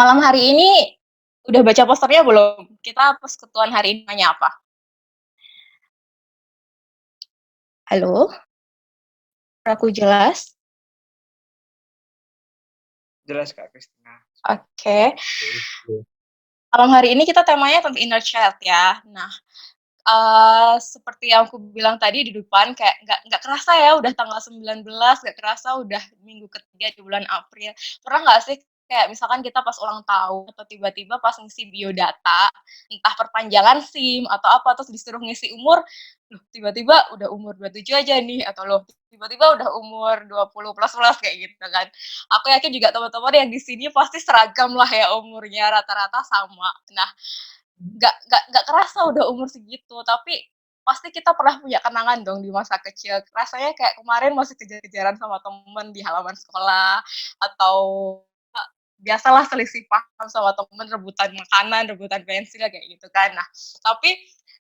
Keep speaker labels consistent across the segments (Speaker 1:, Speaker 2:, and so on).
Speaker 1: Malam hari ini udah baca posternya belum? Kita persekutuan hari ini namanya apa? Halo, aku jelas?
Speaker 2: Jelas Kak Kristina.
Speaker 1: Oke.
Speaker 2: Oke.
Speaker 1: Malam hari ini kita temanya tentang inner child ya. Nah, seperti yang aku bilang tadi di depan kayak nggak kerasa ya udah tanggal 19, nggak kerasa udah minggu ketiga di bulan April. Pernah nggak sih kayak misalkan kita pas ulang tahun atau tiba-tiba pas ngisi biodata, entah perpanjangan SIM atau apa, terus disuruh ngisi umur, loh tiba-tiba udah umur 27 aja nih, atau loh tiba-tiba udah umur 20 plus-plus kayak gitu kan. Aku yakin juga teman-teman yang di sini pasti seragam lah ya umurnya, rata-rata sama. Nah, nggak kerasa udah umur segitu, tapi pasti kita pernah punya kenangan dong di masa kecil. Rasanya kayak kemarin masih kejar-kejaran sama temen di halaman sekolah, atau biasalah selisih paham sama temen, rebutan makanan, rebutan pensil, kayak gitu kan. Nah, tapi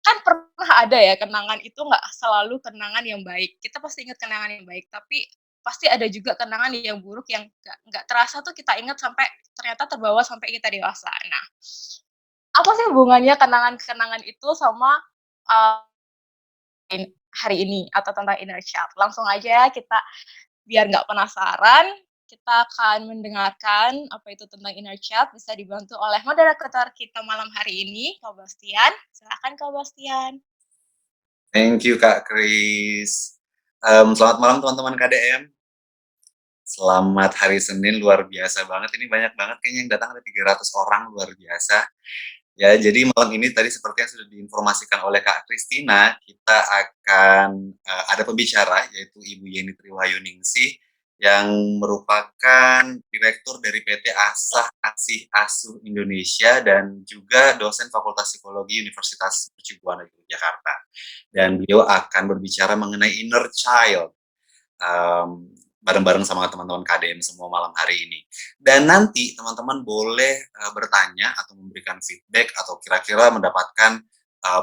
Speaker 1: kan pernah ada ya kenangan itu nggak selalu kenangan yang baik. Kita pasti ingat kenangan yang baik, tapi pasti ada juga kenangan yang buruk yang nggak terasa tuh kita ingat sampai ternyata terbawa sampai kita dewasa. Nah, apa sih hubungannya kenangan-kenangan itu sama, eee, hari ini atau tentang inner child? Langsung aja kita biar nggak penasaran, kita akan mendengarkan apa itu tentang inner child, bisa dibantu oleh moderator kita malam hari ini, Kak Bastian. Silakan Kak Bastian.
Speaker 3: Thank you Kak Kris. Selamat malam teman-teman KDM. Selamat hari Senin, luar biasa banget. Ini banyak banget kayaknya yang datang ada 300 orang, luar biasa. Ya, jadi malam ini tadi seperti yang sudah diinformasikan oleh Kak Kristina, kita akan ada pembicara yaitu Ibu Yeni Triwayuningsih yang merupakan direktur dari PT Asah Asih Asuh Indonesia dan juga dosen Fakultas Psikologi Universitas Mercu Buana Yogyakarta. Dan beliau akan berbicara mengenai inner child bareng-bareng sama teman-teman KDM semua malam hari ini. Dan nanti teman-teman boleh bertanya atau memberikan feedback atau kira-kira mendapatkan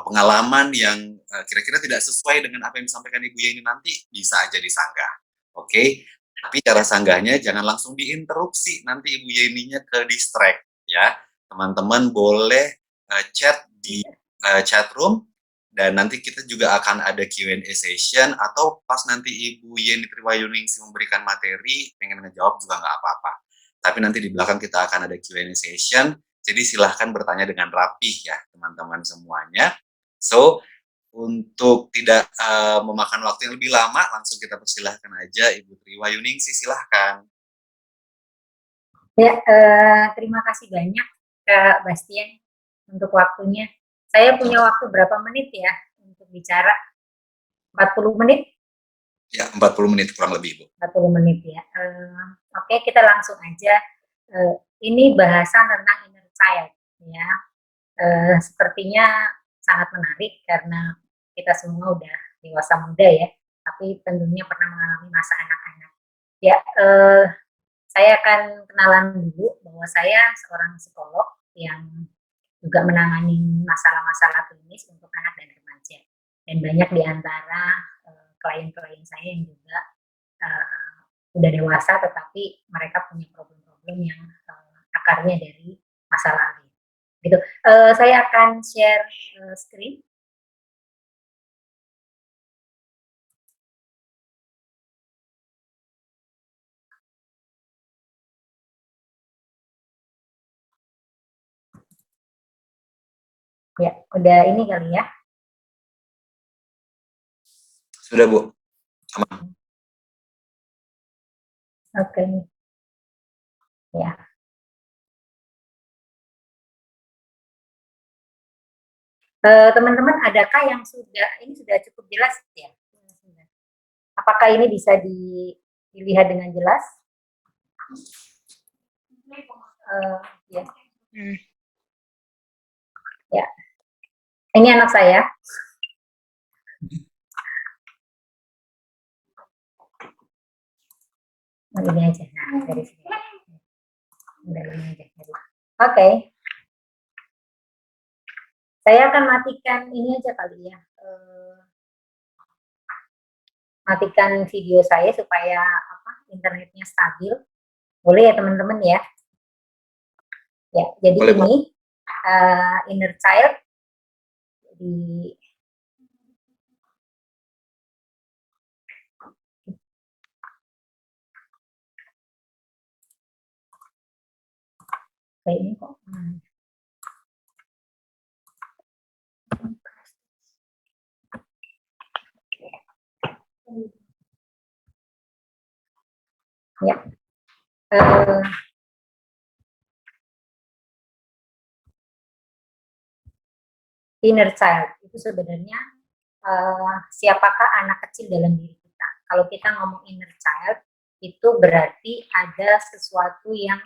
Speaker 3: pengalaman yang kira-kira tidak sesuai dengan apa yang disampaikan Ibu Yeni nanti, bisa aja disanggah. Oke? Tapi cara sanggahnya jangan langsung diinterupsi, nanti Ibu Yeninya ke distract ya. Teman-teman boleh chat di chat room, dan nanti kita juga akan ada Q&A session, atau pas nanti Ibu Yeni Triwayuningsih memberikan materi, pengen ngejawab juga nggak apa-apa. Tapi nanti di belakang kita akan ada Q&A session, jadi silahkan bertanya dengan rapih ya teman-teman semuanya. So, untuk tidak memakan waktu yang lebih lama, langsung kita persilahkan aja Ibu Triwayuningsih, silahkan.
Speaker 4: Ya, terima kasih banyak Kak Bastian untuk waktunya. Saya punya waktu berapa menit ya untuk bicara? 40 menit?
Speaker 3: Ya, 40 menit kurang lebih, Bu.
Speaker 4: 40 menit ya. Oke, kita langsung aja. Ini bahasan tentang inner child ya. Sepertinya sangat menarik karena kita semua udah dewasa muda ya, tapi tentunya pernah mengalami masa anak-anak. Ya, saya akan kenalan dulu bahwa saya seorang psikolog yang juga menangani masalah-masalah klinis untuk anak dan remaja. Dan banyak di antara klien-klien saya yang juga udah dewasa, tetapi mereka punya problem-problem yang akarnya dari masa lalu. Gitu. Saya akan share screen. Ya, udah ini kali ya.
Speaker 3: Sudah, Bu. Aman.
Speaker 4: Oke. Ya. Teman-teman, adakah yang ini sudah cukup jelas ya? Apakah ini bisa dilihat dengan jelas? Ya. Ya. Ini anak saya. Ini aja. Nah, dari sini. Dari ini aja. Oke. Saya akan matikan ini aja kali ya. Matikan video saya supaya internetnya stabil. Boleh ya teman-teman ya? Ya, jadi
Speaker 3: Boleh, Pak?
Speaker 4: ini inner child di kayak ini kok. Ya, inner child itu sebenarnya siapakah anak kecil dalam diri kita. Kalau kita ngomong inner child, itu berarti ada sesuatu yang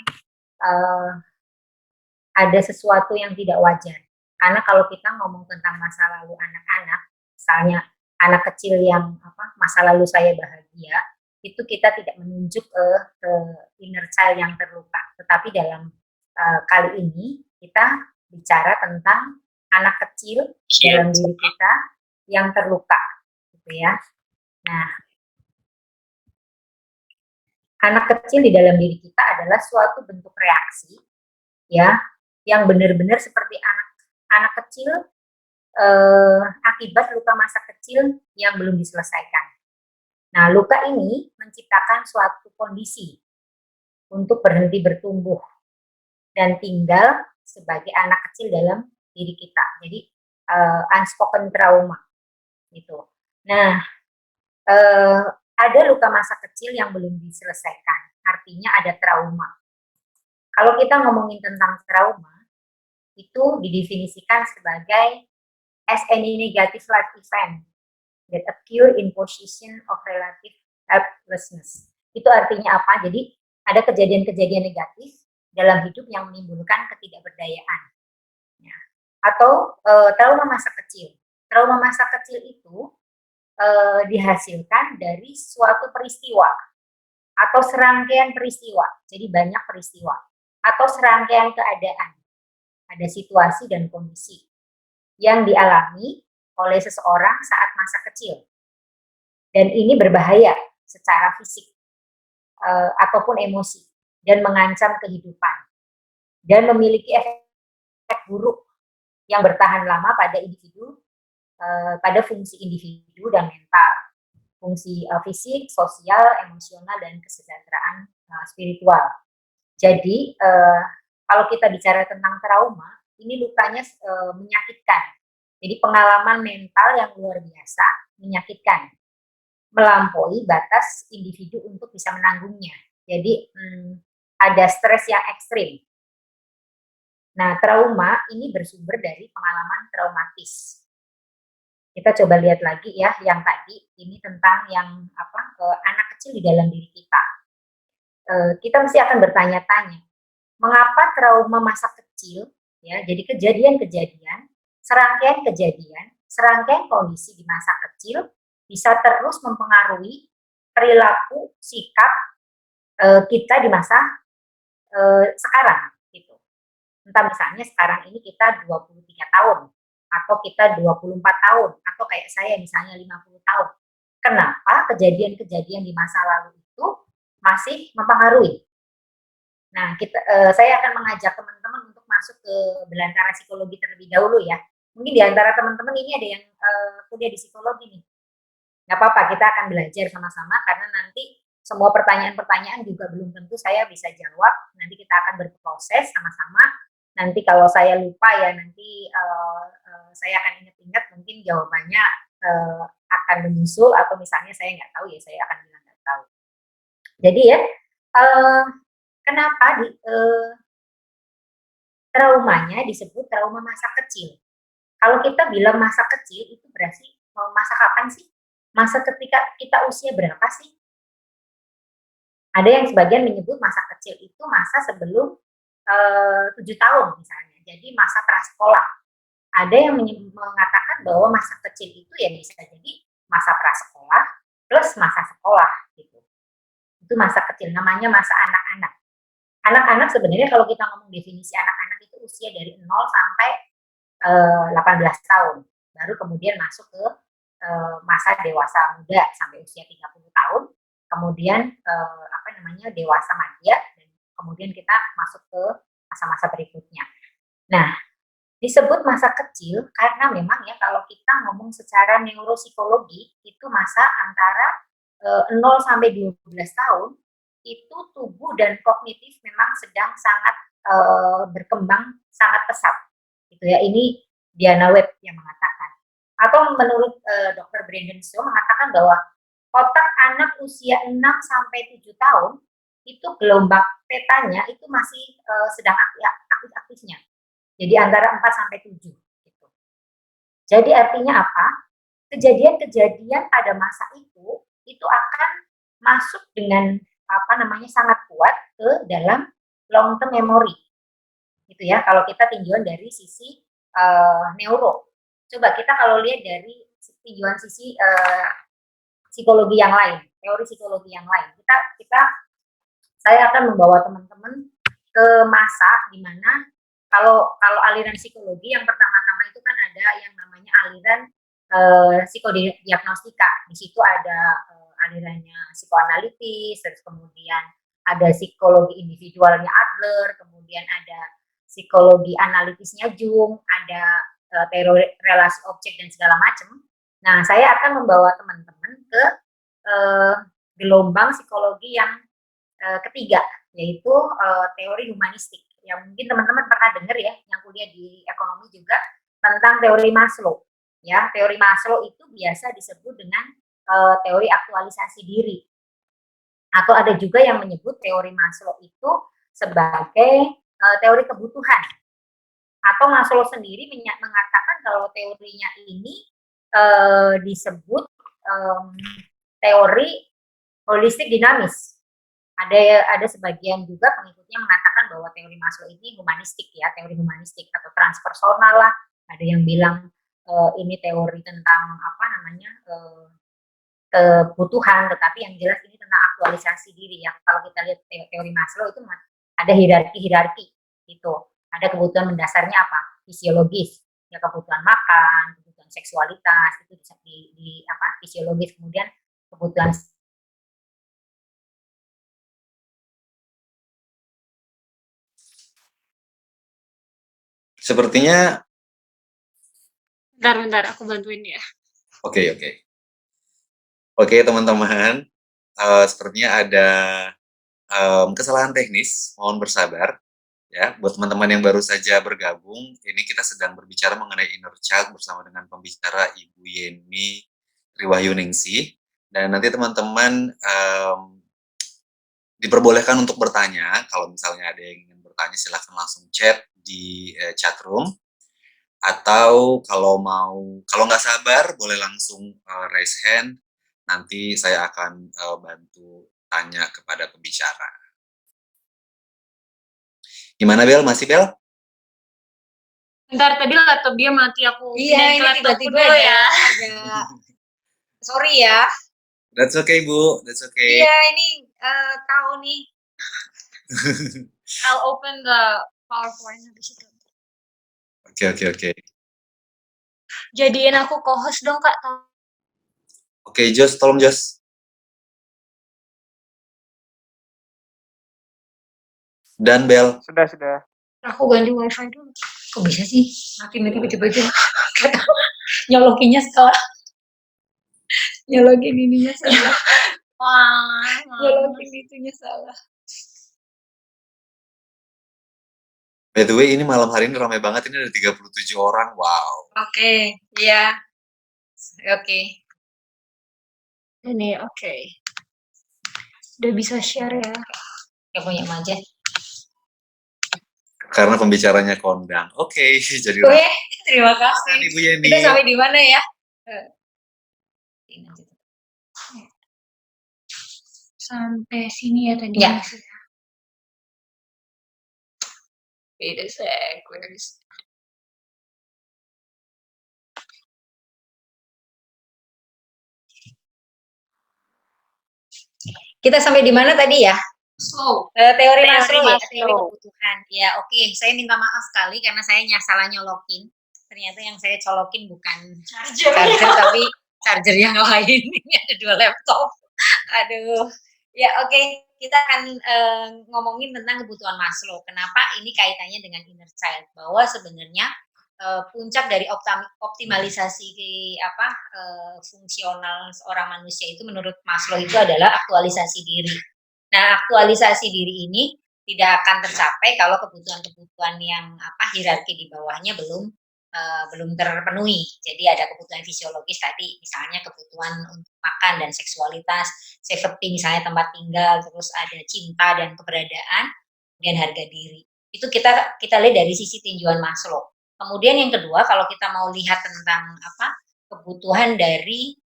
Speaker 4: tidak wajar. Karena kalau kita ngomong tentang masa lalu anak-anak, misalnya anak kecil yang masa lalu saya bahagia, itu kita tidak menunjuk ke inner child yang terluka. Tetapi dalam kali ini kita bicara tentang anak kecil dalam diri kita yang terluka, gitu ya. Nah, anak kecil di dalam diri kita adalah suatu bentuk reaksi, ya, yang benar-benar seperti anak kecil akibat luka masa kecil yang belum diselesaikan. Nah, luka ini menciptakan suatu kondisi untuk berhenti bertumbuh dan tinggal sebagai anak kecil dalam diri kita. Jadi unspoken trauma gitu. Nah, ada luka masa kecil yang belum diselesaikan, artinya ada trauma. Kalau kita ngomongin tentang trauma, itu didefinisikan sebagai as any negative life event that occur in position of relative helplessness. Itu artinya apa? Jadi ada kejadian-kejadian negatif dalam hidup yang menimbulkan ketidakberdayaan. Ya. Atau trauma masa kecil. Trauma masa kecil itu dihasilkan dari suatu peristiwa atau serangkaian peristiwa. Jadi banyak peristiwa atau serangkaian keadaan. Ada situasi dan kondisi yang dialami oleh seseorang saat masa kecil. Dan ini berbahaya secara fisik ataupun emosi dan mengancam kehidupan dan memiliki efek buruk yang bertahan lama pada individu, pada fungsi individu dan mental, fungsi fisik, sosial, emosional, dan kesejahteraan spiritual. Jadi kalau kita bicara tentang trauma, ini lukanya menyakitkan. Jadi pengalaman mental yang luar biasa, menyakitkan, melampaui batas individu untuk bisa menanggungnya. Jadi ada stres yang ekstrim. Nah, trauma ini bersumber dari pengalaman traumatis. Kita coba lihat lagi ya, yang tadi ini tentang yang anak kecil di dalam diri kita. Kita mesti akan bertanya-tanya, mengapa trauma masa kecil, ya, jadi kejadian-kejadian, serangkaian kondisi di masa kecil bisa terus mempengaruhi perilaku, sikap kita di masa sekarang, gitu. Entah misalnya sekarang ini kita 23 tahun, atau kita 24 tahun, atau kayak saya misalnya 50 tahun. Kenapa kejadian-kejadian di masa lalu itu masih mempengaruhi? Nah, saya akan mengajak teman-teman untuk masuk ke belantara psikologi terlebih dahulu ya. Mungkin di antara teman-teman ini ada yang kuliah di psikologi nih. Nggak apa-apa, kita akan belajar sama-sama karena nanti semua pertanyaan-pertanyaan juga belum tentu saya bisa jawab. Nanti kita akan berproses sama-sama. Nanti kalau saya lupa ya nanti saya akan ingat-ingat mungkin jawabannya akan menyusul atau misalnya saya nggak tahu ya saya akan bilang nggak tahu. Jadi ya kenapa traumanya disebut trauma masa kecil? Kalau kita bilang masa kecil itu berarti masa kapan sih? Masa ketika kita usia berapa sih? Ada yang sebagian menyebut masa kecil itu masa sebelum 7 tahun misalnya, jadi masa prasekolah. Ada yang mengatakan bahwa masa kecil itu ya bisa jadi masa prasekolah plus masa sekolah gitu. Itu masa kecil, namanya masa anak-anak. Anak-anak sebenarnya kalau kita ngomong definisi anak-anak itu usia dari 0 sampai 18 tahun. Baru kemudian masuk ke masa dewasa muda sampai usia 30 tahun. Kemudian dewasa madya dan kemudian kita masuk ke masa-masa berikutnya. Nah, disebut masa kecil karena memang ya kalau kita ngomong secara neuropsikologi itu masa antara 0 sampai 12 tahun itu tubuh dan kognitif memang sedang sangat berkembang sangat pesat gitu ya. Ini Diana Webb yang mengatakan. Atau menurut Dr. Brandon Shaw mengatakan bahwa otak anak usia 6 sampai 7 tahun itu gelombang petanya itu masih sedang aktif-aktifnya. Jadi antara 4 sampai 7 gitu. Jadi artinya apa? Kejadian-kejadian pada masa itu akan masuk dengan sangat kuat ke dalam long term memory. Gitu ya. Kalau kita tinjauan dari sisi neuro. Coba kita kalau lihat dari tinjauan sisi psikologi yang lain, teori psikologi yang lain. Saya akan membawa teman-teman ke masa di mana kalau aliran psikologi yang pertama-tama itu kan ada yang namanya aliran psikodiagnostika. Di situ ada alirannya psikoanalitis, terus kemudian ada psikologi individualnya Adler, kemudian ada psikologi analitisnya Jung, ada teori relasi objek dan segala macam. Nah, saya akan membawa teman-teman ke gelombang psikologi yang ketiga, yaitu teori humanistik. Yang mungkin teman-teman pernah dengar ya, yang kuliah di ekonomi juga tentang teori Maslow. Ya, teori Maslow itu biasa disebut dengan teori aktualisasi diri. Atau ada juga yang menyebut teori Maslow itu sebagai teori kebutuhan. Atau Maslow sendiri mengatakan kalau teorinya ini disebut teori holistik dinamis. Ada sebagian juga pengikutnya mengatakan bahwa teori Maslow ini humanistik ya, teori humanistik atau transpersonal lah. Ada yang bilang ini teori tentang kebutuhan, tetapi yang jelas ini tentang aktualisasi diri ya. Kalau kita lihat teori Maslow itu ada hierarki itu. Ada kebutuhan mendasarnya apa? Fisiologis, ya kebutuhan makan, kebutuhan seksualitas itu bisa di fisiologis, kemudian kebutuhan
Speaker 3: Sepertinya
Speaker 1: Bentar, aku bantuin ya.
Speaker 3: Oke, teman-teman, sepertinya ada kesalahan teknis, mohon bersabar ya. Buat teman-teman yang baru saja bergabung, ini kita sedang berbicara mengenai inner child bersama dengan pembicara Ibu Yeni Riwahyuningsih, dan nanti teman-teman diperbolehkan untuk bertanya. Kalau misalnya ada yang ingin bertanya, silahkan langsung chat di chat room. Atau kalau nggak sabar boleh langsung raise hand, nanti saya akan bantu tanya kepada pembicara. Gimana Bel? Masih Bel?
Speaker 1: Bentar, tadi laptop dia mati, aku
Speaker 4: Iya, ini tiba-tiba ya. Sorry ya.
Speaker 3: That's okay Bu, that's okay.
Speaker 4: Iya, ini tahu nih.
Speaker 1: I'll open the PowerPoint habis itu.
Speaker 3: Oke.
Speaker 1: Jadiin aku co-host dong Kak.
Speaker 3: Oke, Jos, tolong Jos. Dan Bel.
Speaker 2: Sudah.
Speaker 1: Aku ganti wifi dulu.
Speaker 4: Kok bisa sih? Mati tiba-tiba. Nyolokinnya salah. Nyolokin ininya salah.
Speaker 1: Wah,
Speaker 4: Nyolokin itunya salah.
Speaker 3: By the way, ini malam hari ini ramai banget, ini ada 37 orang, wow.
Speaker 4: Oke, iya. Oke.
Speaker 1: Ini oke. Udah bisa share ya.
Speaker 4: Ya punya aja.
Speaker 3: Karena pembicaranya kondang. Oke, jadi
Speaker 4: Oke, terima kasih.
Speaker 3: Ibu Yeni.
Speaker 4: Kita sampai di mana ya?
Speaker 1: Sampai sini ya tadi.
Speaker 4: Ya.
Speaker 1: Wait a sec.
Speaker 4: Kita sampai di mana tadi ya?
Speaker 1: So,
Speaker 4: teori Maslow ya,
Speaker 1: Maslow.
Speaker 4: teori kebutuhan. Ya, oke. Saya minta maaf sekali karena saya salah nyolokin. Ternyata yang saya colokin bukan charger tapi charger yang lain. Ini ada 2 laptop. Aduh, Ya, oke. Kita akan ngomongin tentang kebutuhan Maslow. Kenapa ini kaitannya dengan inner child? Bahwa sebenarnya puncak dari optimalisasi fungsional seorang manusia itu menurut Maslow itu adalah aktualisasi diri. Nah, aktualisasi diri ini tidak akan tercapai kalau kebutuhan-kebutuhan yang hierarki di bawahnya belum terpenuhi. Jadi ada kebutuhan fisiologis tadi, misalnya kebutuhan untuk makan dan seksualitas, safety misalnya tempat tinggal, terus ada cinta dan keberadaan, kemudian harga diri. Itu kita lihat dari sisi tinjauan Maslow. Kemudian yang kedua, kalau kita mau lihat tentang kebutuhan dari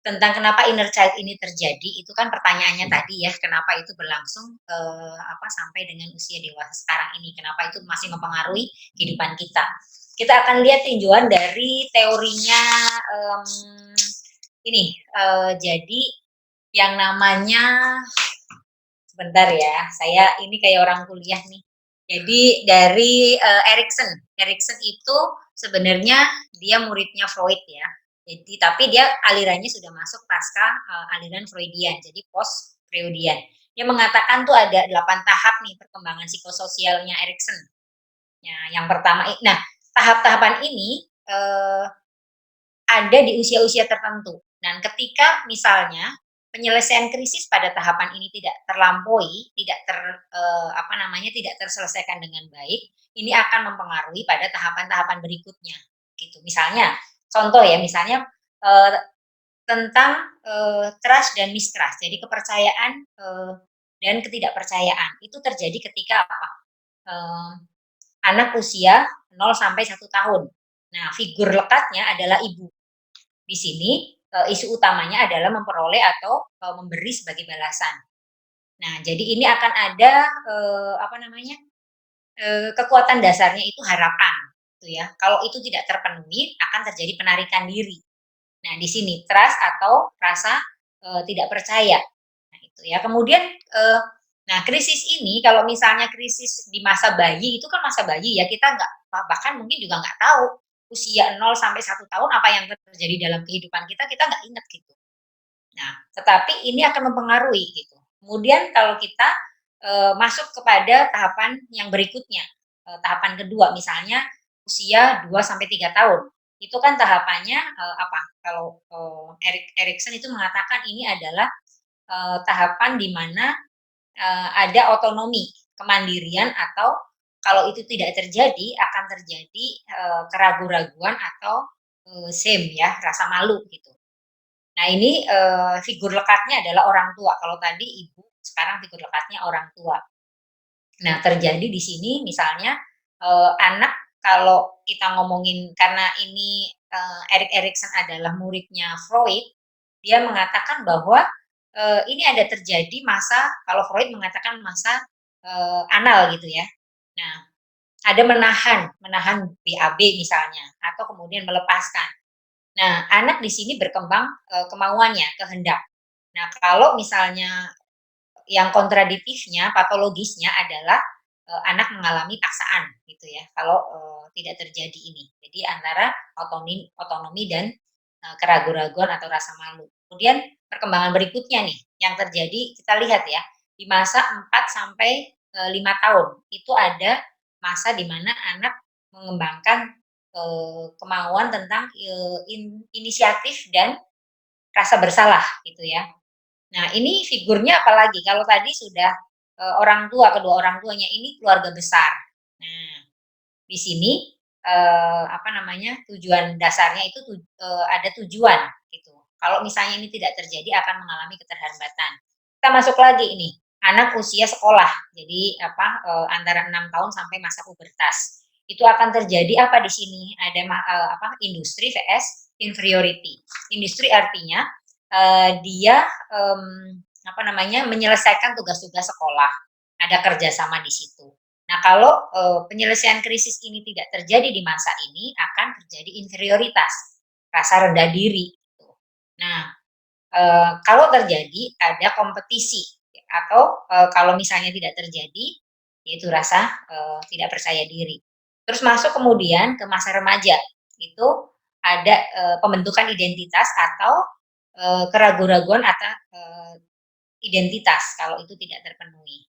Speaker 4: tentang kenapa inner child ini terjadi, itu kan pertanyaannya tadi ya, kenapa itu berlangsung sampai dengan usia dewasa sekarang ini, kenapa itu masih mempengaruhi kehidupan kita. Kita akan lihat tinjauan dari teorinya jadi yang namanya, sebentar ya, saya ini kayak orang kuliah nih. Jadi dari Erikson itu sebenarnya dia muridnya Freud ya. Jadi tapi dia alirannya sudah masuk pasca aliran Freudian, jadi post Freudian. Dia mengatakan tuh ada 8 tahap nih perkembangan psikososialnya Erikson. Ya, yang pertama, nah tahap-tahapan ini ada di usia-usia tertentu. Dan ketika misalnya penyelesaian krisis pada tahapan ini tidak terlampaui, tidak terselesaikan dengan baik, ini akan mempengaruhi pada tahapan-tahapan berikutnya. Gitu. Misalnya, contoh ya, misalnya tentang trust dan mistrust. Jadi kepercayaan dan ketidakpercayaan itu terjadi ketika anak usia 0 sampai 1 tahun. Nah, figur lekatnya adalah ibu. Di sini isu utamanya adalah memperoleh atau memberi sebagai balasan. Nah, jadi ini akan ada kekuatan dasarnya itu harapan, gitu ya. Kalau itu tidak terpenuhi, akan terjadi penarikan diri. Nah, di sini trust atau rasa tidak percaya. Nah, itu ya. Kemudian krisis ini kalau misalnya krisis di masa bayi, itu kan masa bayi ya, kita bahkan mungkin juga nggak tahu usia 0 sampai 1 tahun apa yang terjadi dalam kehidupan kita nggak ingat gitu. Nah, tetapi ini akan mempengaruhi gitu. Kemudian kalau kita masuk kepada tahapan yang berikutnya, tahapan kedua misalnya usia 2 sampai 3 tahun. Itu kan tahapannya kalau Erikson itu mengatakan ini adalah tahapan di mana ada otonomi, kemandirian, atau kalau itu tidak terjadi akan terjadi keraguan-raguan atau shame ya, rasa malu gitu. Nah, ini figur lekatnya adalah orang tua. Kalau tadi ibu, sekarang figur lekatnya orang tua. Nah, terjadi di sini misalnya anak, kalau kita ngomongin karena ini Erik Erikson adalah muridnya Freud, dia mengatakan bahwa ini ada terjadi masa, kalau Freud mengatakan masa anal gitu ya. Nah, ada menahan BAB misalnya, atau kemudian melepaskan. Nah, anak di sini berkembang kemauannya, kehendak. Nah, kalau misalnya yang kontradiktifnya, patologisnya adalah anak mengalami paksaan gitu ya, kalau tidak terjadi ini. Jadi antara otonomi dan keraguan-raguan atau rasa malu. Kemudian perkembangan berikutnya nih, yang terjadi kita lihat ya, di masa 4 sampai 5 tahun, itu ada masa di mana anak mengembangkan kemauan tentang inisiatif dan rasa bersalah gitu ya. Nah, ini figurnya apalagi kalau tadi sudah orang tua, kedua orang tuanya, ini keluarga besar. Nah, di sini tujuan dasarnya itu ada tujuan gitu. Kalau misalnya ini tidak terjadi akan mengalami keterlambatan. Kita masuk lagi ini, anak usia sekolah. Jadi antara 6 tahun sampai masa pubertas. Itu akan terjadi apa di sini? Ada industri vs inferiority. Industri artinya dia menyelesaikan tugas-tugas sekolah. Ada kerjasama di situ. Nah, kalau penyelesaian krisis ini tidak terjadi di masa ini, akan terjadi inferioritas, rasa rendah diri. Gitu. Nah, kalau terjadi ada kompetisi, atau kalau misalnya tidak terjadi, yaitu rasa tidak percaya diri. Terus masuk kemudian ke masa remaja, itu ada pembentukan identitas atau keraguan-raguan atau identitas kalau itu tidak terpenuhi.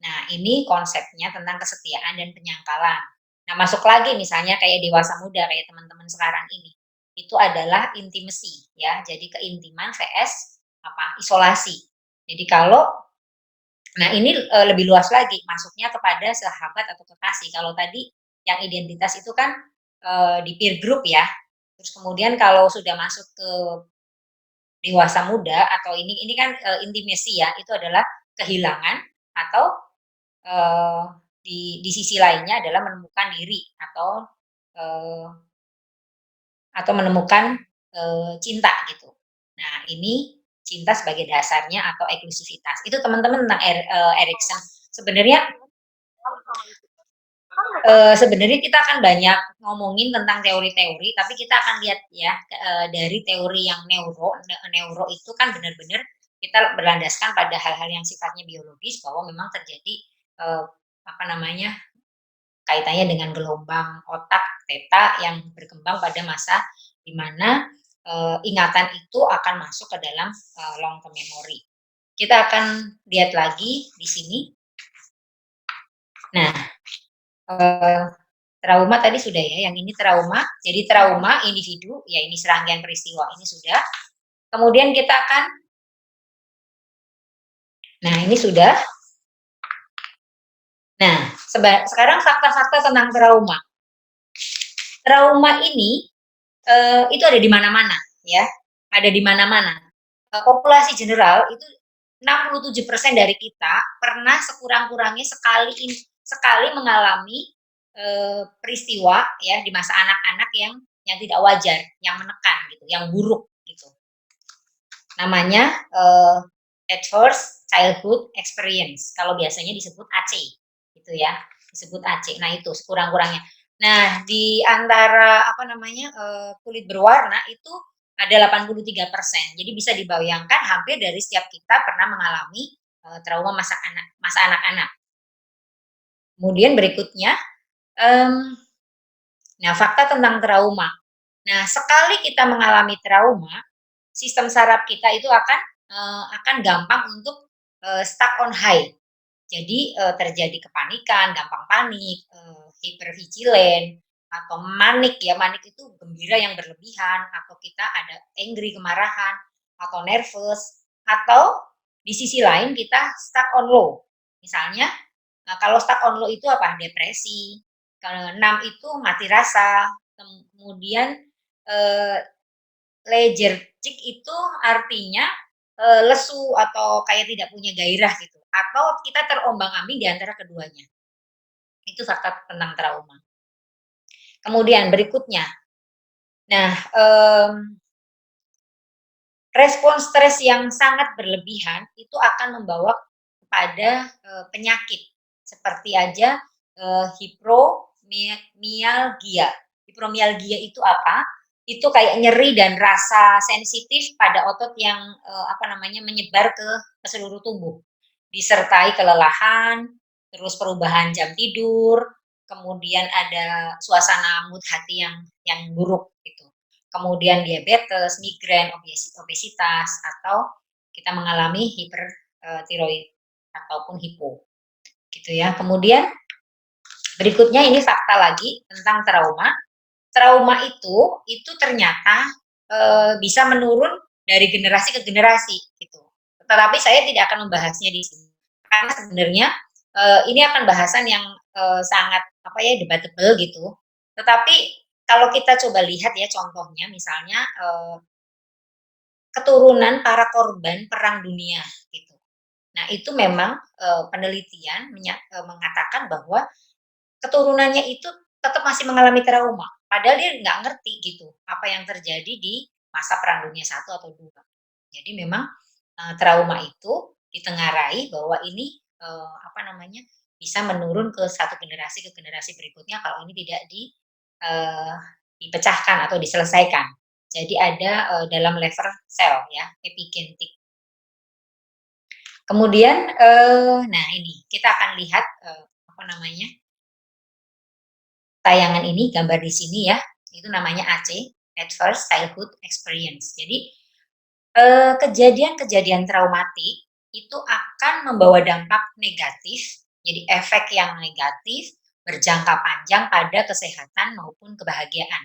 Speaker 4: Nah, ini konsepnya tentang kesetiaan dan penyangkalan. Nah, masuk lagi misalnya kayak dewasa muda, kayak teman-teman sekarang ini. Itu adalah intimacy ya. Jadi keintiman vs isolasi. Jadi kalau nah ini lebih luas lagi masuknya kepada sahabat atau kekasih. Kalau tadi yang identitas itu kan di peer group ya. Terus kemudian kalau sudah masuk ke dewasa muda atau ini kan intimacy ya, itu adalah kehilangan atau di sisi lainnya adalah menemukan diri atau menemukan cinta gitu. Nah ini cinta sebagai dasarnya atau eksklusivitas. Itu teman-teman tentang Erikson. Sebenarnya kita akan banyak ngomongin tentang teori-teori, tapi kita akan lihat ya dari teori yang neuro itu kan benar-benar kita berlandaskan pada hal-hal yang sifatnya biologis bahwa memang terjadi kaitannya dengan gelombang otak theta yang berkembang pada masa di mana ingatan itu akan masuk ke dalam long term memory. Kita akan lihat lagi di sini. Nah, trauma tadi sudah ya, yang ini trauma. Jadi trauma individu, ya ini serangkaian peristiwa, ini sudah. Kemudian kita akan, nah ini sudah. Nah, sekarang fakta-fakta tentang trauma. Trauma ini itu ada di mana-mana, ya, ada di mana-mana. Populasi general itu 67% dari kita pernah sekurang-kurangnya sekali mengalami peristiwa ya di masa anak-anak yang tidak wajar, yang menekan gitu, yang buruk gitu. Namanya adverse childhood experience. Kalau biasanya disebut AC gitu ya, disebut AC. Nah itu sekurang-kurangnya. Nah di antara kulit berwarna itu ada 83%. Jadi bisa dibayangkan hampir dari setiap kita pernah mengalami trauma masa anak-anak. Kemudian berikutnya, nah fakta tentang trauma. Nah sekali kita mengalami trauma, sistem saraf kita itu akan gampang untuk stuck on high. Jadi terjadi kepanikan, gampang panik, hypervigilant, atau manik ya, manik itu gembira yang berlebihan, atau kita ada angry, kemarahan, atau nervous, atau di sisi lain kita stuck on low. Misalnya kalau stuck on low itu apa? Depresi. Ke-6 itu mati rasa. Kemudian lethargic itu artinya lesu atau kayak tidak punya gairah gitu, atau kita terombang-ambing di antara keduanya. Itu fakta tentang trauma. Kemudian berikutnya, nah respon stres yang sangat berlebihan itu akan membawa kepada penyakit seperti aja hipomialgia. Hipomialgia itu apa? Itu kayak nyeri dan rasa sensitif pada otot yang menyebar ke seluruh tubuh, disertai kelelahan, terus perubahan jam tidur, kemudian ada suasana mood hati yang buruk gitu. Kemudian diabetes, migrain, obesitas, atau kita mengalami hipertiroid ataupun hipo gitu ya. Kemudian berikutnya ini fakta lagi tentang trauma. Trauma itu ternyata bisa menurun dari generasi ke generasi gitu. Tetapi saya tidak akan membahasnya di sini karena sebenarnya ini akan bahasan yang sangat debatable gitu. Tetapi kalau kita coba lihat ya contohnya, misalnya keturunan para korban perang dunia gitu. Nah itu memang penelitian mengatakan bahwa keturunannya itu tetap masih mengalami trauma. Padahal dia nggak ngerti gitu apa yang terjadi di masa perang dunia 1 atau 2. Jadi memang trauma itu ditengarai bahwa ini bisa menurun ke satu generasi ke generasi berikutnya kalau ini tidak dipecahkan atau diselesaikan. Jadi ada dalam level sel ya, epigenetik. Kemudian nah ini kita akan lihat tayangan ini, gambar di sini ya, itu namanya AC, Adverse Childhood Experience. Jadi Kejadian-kejadian traumatik itu akan membawa dampak negatif, jadi efek yang negatif berjangka panjang pada kesehatan maupun kebahagiaan.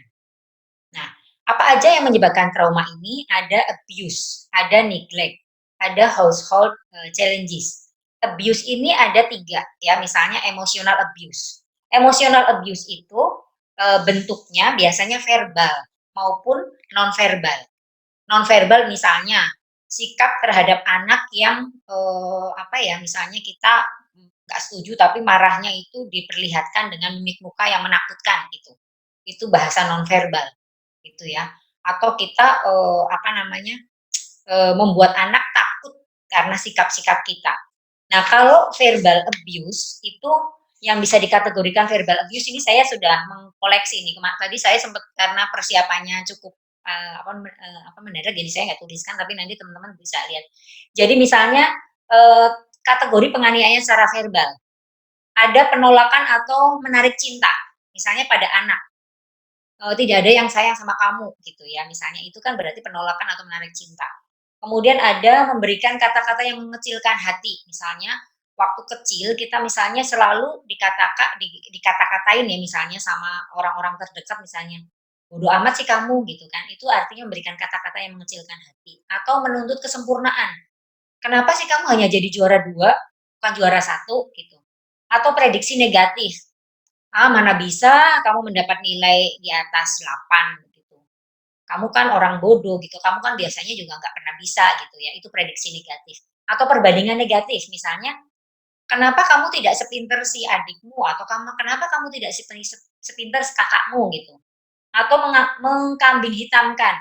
Speaker 4: Nah, apa aja yang menyebabkan trauma ini? Ada abuse, ada neglect, ada household challenges. Abuse ini ada 3 ya, misalnya emotional abuse. Emotional abuse itu bentuknya biasanya verbal maupun non-verbal. Non-verbal misalnya sikap terhadap anak yang apa ya, misalnya kita nggak setuju tapi marahnya itu diperlihatkan dengan mimik muka yang menakutkan gitu. Itu bahasa non-verbal gitu ya. Atau kita apa namanya, membuat anak takut karena sikap-sikap kita. Nah, kalau verbal abuse itu yang bisa dikategorikan verbal abuse ini saya sudah mengkoleksi nih. Tadi saya sempat karena persiapannya cukup mendadak jadi saya nggak tuliskan tapi nanti teman-teman bisa lihat. Jadi misalnya kategori penganiayaan secara verbal, ada penolakan atau menarik cinta, misalnya pada anak. Tidak ada yang sayang sama kamu gitu ya, misalnya itu kan berarti penolakan atau menarik cinta. Kemudian ada memberikan kata-kata yang mengecilkan hati, misalnya waktu kecil kita misalnya selalu dikata-katain ya misalnya sama orang-orang terdekat misalnya, "Bodoh amat sih kamu," gitu kan, itu artinya memberikan kata-kata yang mengecilkan hati. Atau menuntut kesempurnaan, "Kenapa sih kamu hanya jadi juara 2 bukan juara 1," gitu. Atau prediksi negatif, "Ah, mana bisa kamu mendapat nilai di atas 8," gitu. "Kamu kan orang bodoh," gitu, "kamu kan biasanya juga nggak pernah bisa," gitu ya, itu prediksi negatif. Atau perbandingan negatif, misalnya, "Kenapa kamu tidak sepinter si adikmu?" Atau "Kenapa kamu tidak sepinter kakakmu?" Gitu. Atau mengkambing hitamkan,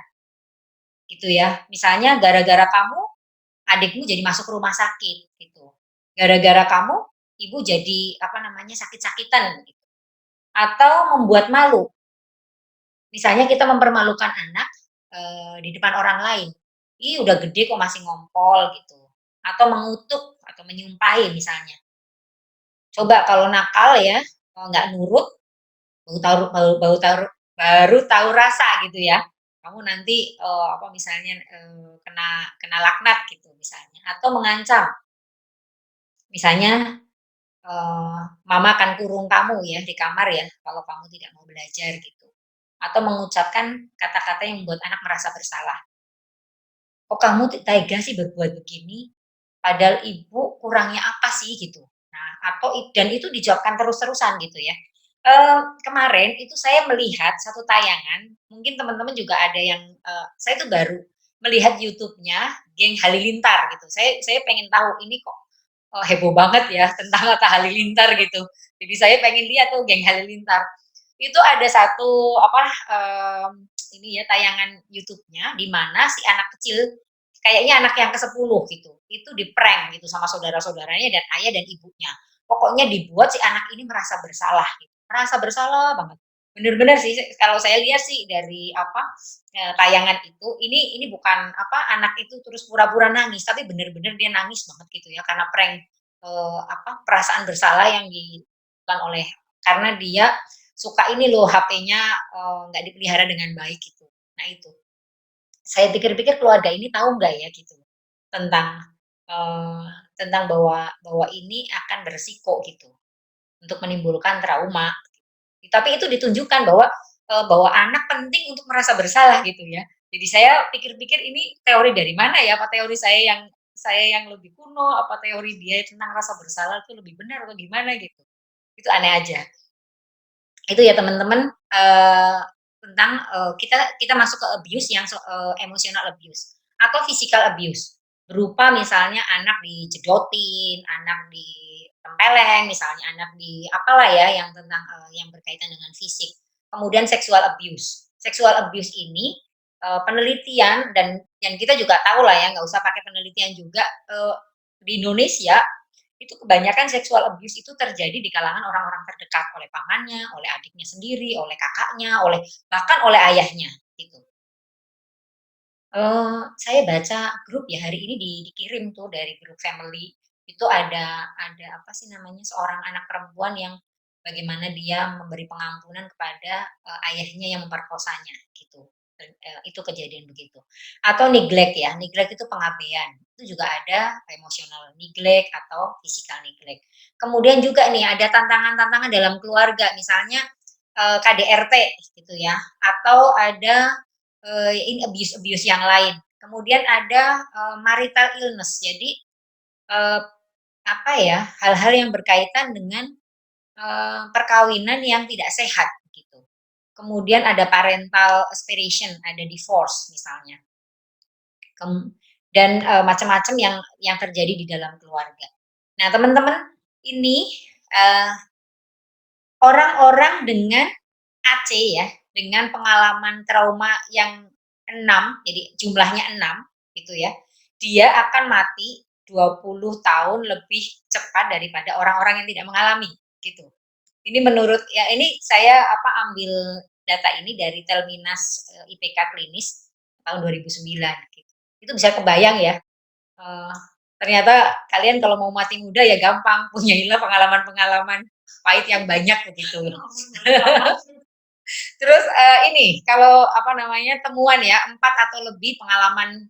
Speaker 4: gitu ya. Misalnya, "Gara-gara kamu, adikmu jadi masuk rumah sakit," gitu. "Gara-gara kamu, ibu jadi, apa namanya, sakit-sakitan," gitu. Atau membuat malu. Misalnya kita mempermalukan anak, di depan orang lain, "Ih, udah gede kok masih ngompol," gitu. Atau mengutuk atau menyumpahi misalnya. Coba kalau nakal ya, nggak nurut, baru tahu baru tahu rasa gitu ya. Kamu nanti, apa misalnya, kena kena laknat gitu misalnya. Atau mengancam, misalnya, "Mama akan kurung kamu ya di kamar ya, kalau kamu tidak mau belajar," gitu. Atau mengucapkan kata-kata yang membuat anak merasa bersalah. "Kok kamu tega sih berbuat begini? Padahal ibu kurangnya apa sih?" Gitu. Nah, dan itu dijawabkan terus-terusan gitu ya. Kemarin itu saya melihat satu tayangan, mungkin teman-teman juga ada yang saya tuh baru melihat YouTube-nya Geng Halilintar gitu. Saya pengen tahu ini kok, heboh banget ya tentang Atta Halilintar gitu. Jadi saya pengen lihat tuh Geng Halilintar. Itu ada satu apa, ini ya tayangan YouTube-nya di mana si anak kecil, kayaknya anak yang ke-10 gitu, itu di-prank gitu sama saudara-saudaranya dan ayah dan ibunya. Pokoknya dibuat si anak ini merasa bersalah gitu, merasa bersalah banget. Bener-bener sih kalau saya lihat sih dari apa, tayangan itu, ini bukan apa, anak itu terus pura-pura nangis, tapi bener-bener dia nangis banget gitu ya karena prank, apa, perasaan bersalah yang dilakukan oleh karena dia suka ini loh HP-nya, nggak dipelihara dengan baik gitu. Nah itu, saya pikir-pikir keluarga ini tahu nggak ya gitu, tentang, eee, tentang bahwa bahwa ini akan beresiko gitu, untuk menimbulkan trauma. Tapi itu ditunjukkan bahwa anak penting untuk merasa bersalah gitu ya. Jadi saya pikir-pikir ini teori dari mana ya, apa teori saya yang lebih kuno, apa teori dia tentang rasa bersalah itu lebih benar atau gimana gitu. Itu aneh aja. Itu ya teman-teman, tentang, kita kita masuk ke abuse yang emotional abuse atau physical abuse. Berupa misalnya anak dijedotin, anak ditempeleng, misalnya anak di apalah ya yang tentang, yang berkaitan dengan fisik. Kemudian sexual abuse. Sexual abuse ini, penelitian dan kita juga tahu lah ya, nggak usah pakai penelitian juga, di Indonesia itu kebanyakan seksual abuse itu terjadi di kalangan orang-orang terdekat, oleh pamannya, oleh adiknya sendiri, oleh kakaknya, bahkan oleh ayahnya, gitu. Saya baca grup ya hari ini dikirim tuh dari grup family, itu ada apa sih namanya, seorang anak perempuan yang bagaimana dia memberi pengampunan kepada, ayahnya yang memperkosanya, gitu. itu kejadian begitu. Atau neglect ya, neglect itu pengabaian, itu juga ada emotional neglect atau physical neglect. Kemudian juga nih ada tantangan-tantangan dalam keluarga, misalnya, KDRT gitu ya, atau ada, ini abuse-abuse yang lain. Kemudian ada, marital illness, jadi, eee, apa ya, hal-hal yang berkaitan dengan, perkawinan yang tidak sehat gitu. Kemudian ada parental separation, ada divorce misalnya. Dan, macam-macam yang terjadi di dalam keluarga. Nah, teman-teman, ini, eee, orang-orang dengan AC ya, dengan pengalaman trauma yang 6, jadi jumlahnya 6 gitu ya, dia akan mati 20 tahun lebih cepat daripada orang-orang yang tidak mengalami, gitu. Ini menurut ya ini saya ambil data ini dari Telminas, IPK klinis tahun 2009 gitu. Itu bisa kebayang ya, eee, ternyata kalian kalau mau mati muda ya gampang, punyailah pengalaman-pengalaman pahit yang banyak begitu. Terus, ini kalau temuan ya 4 atau lebih pengalaman,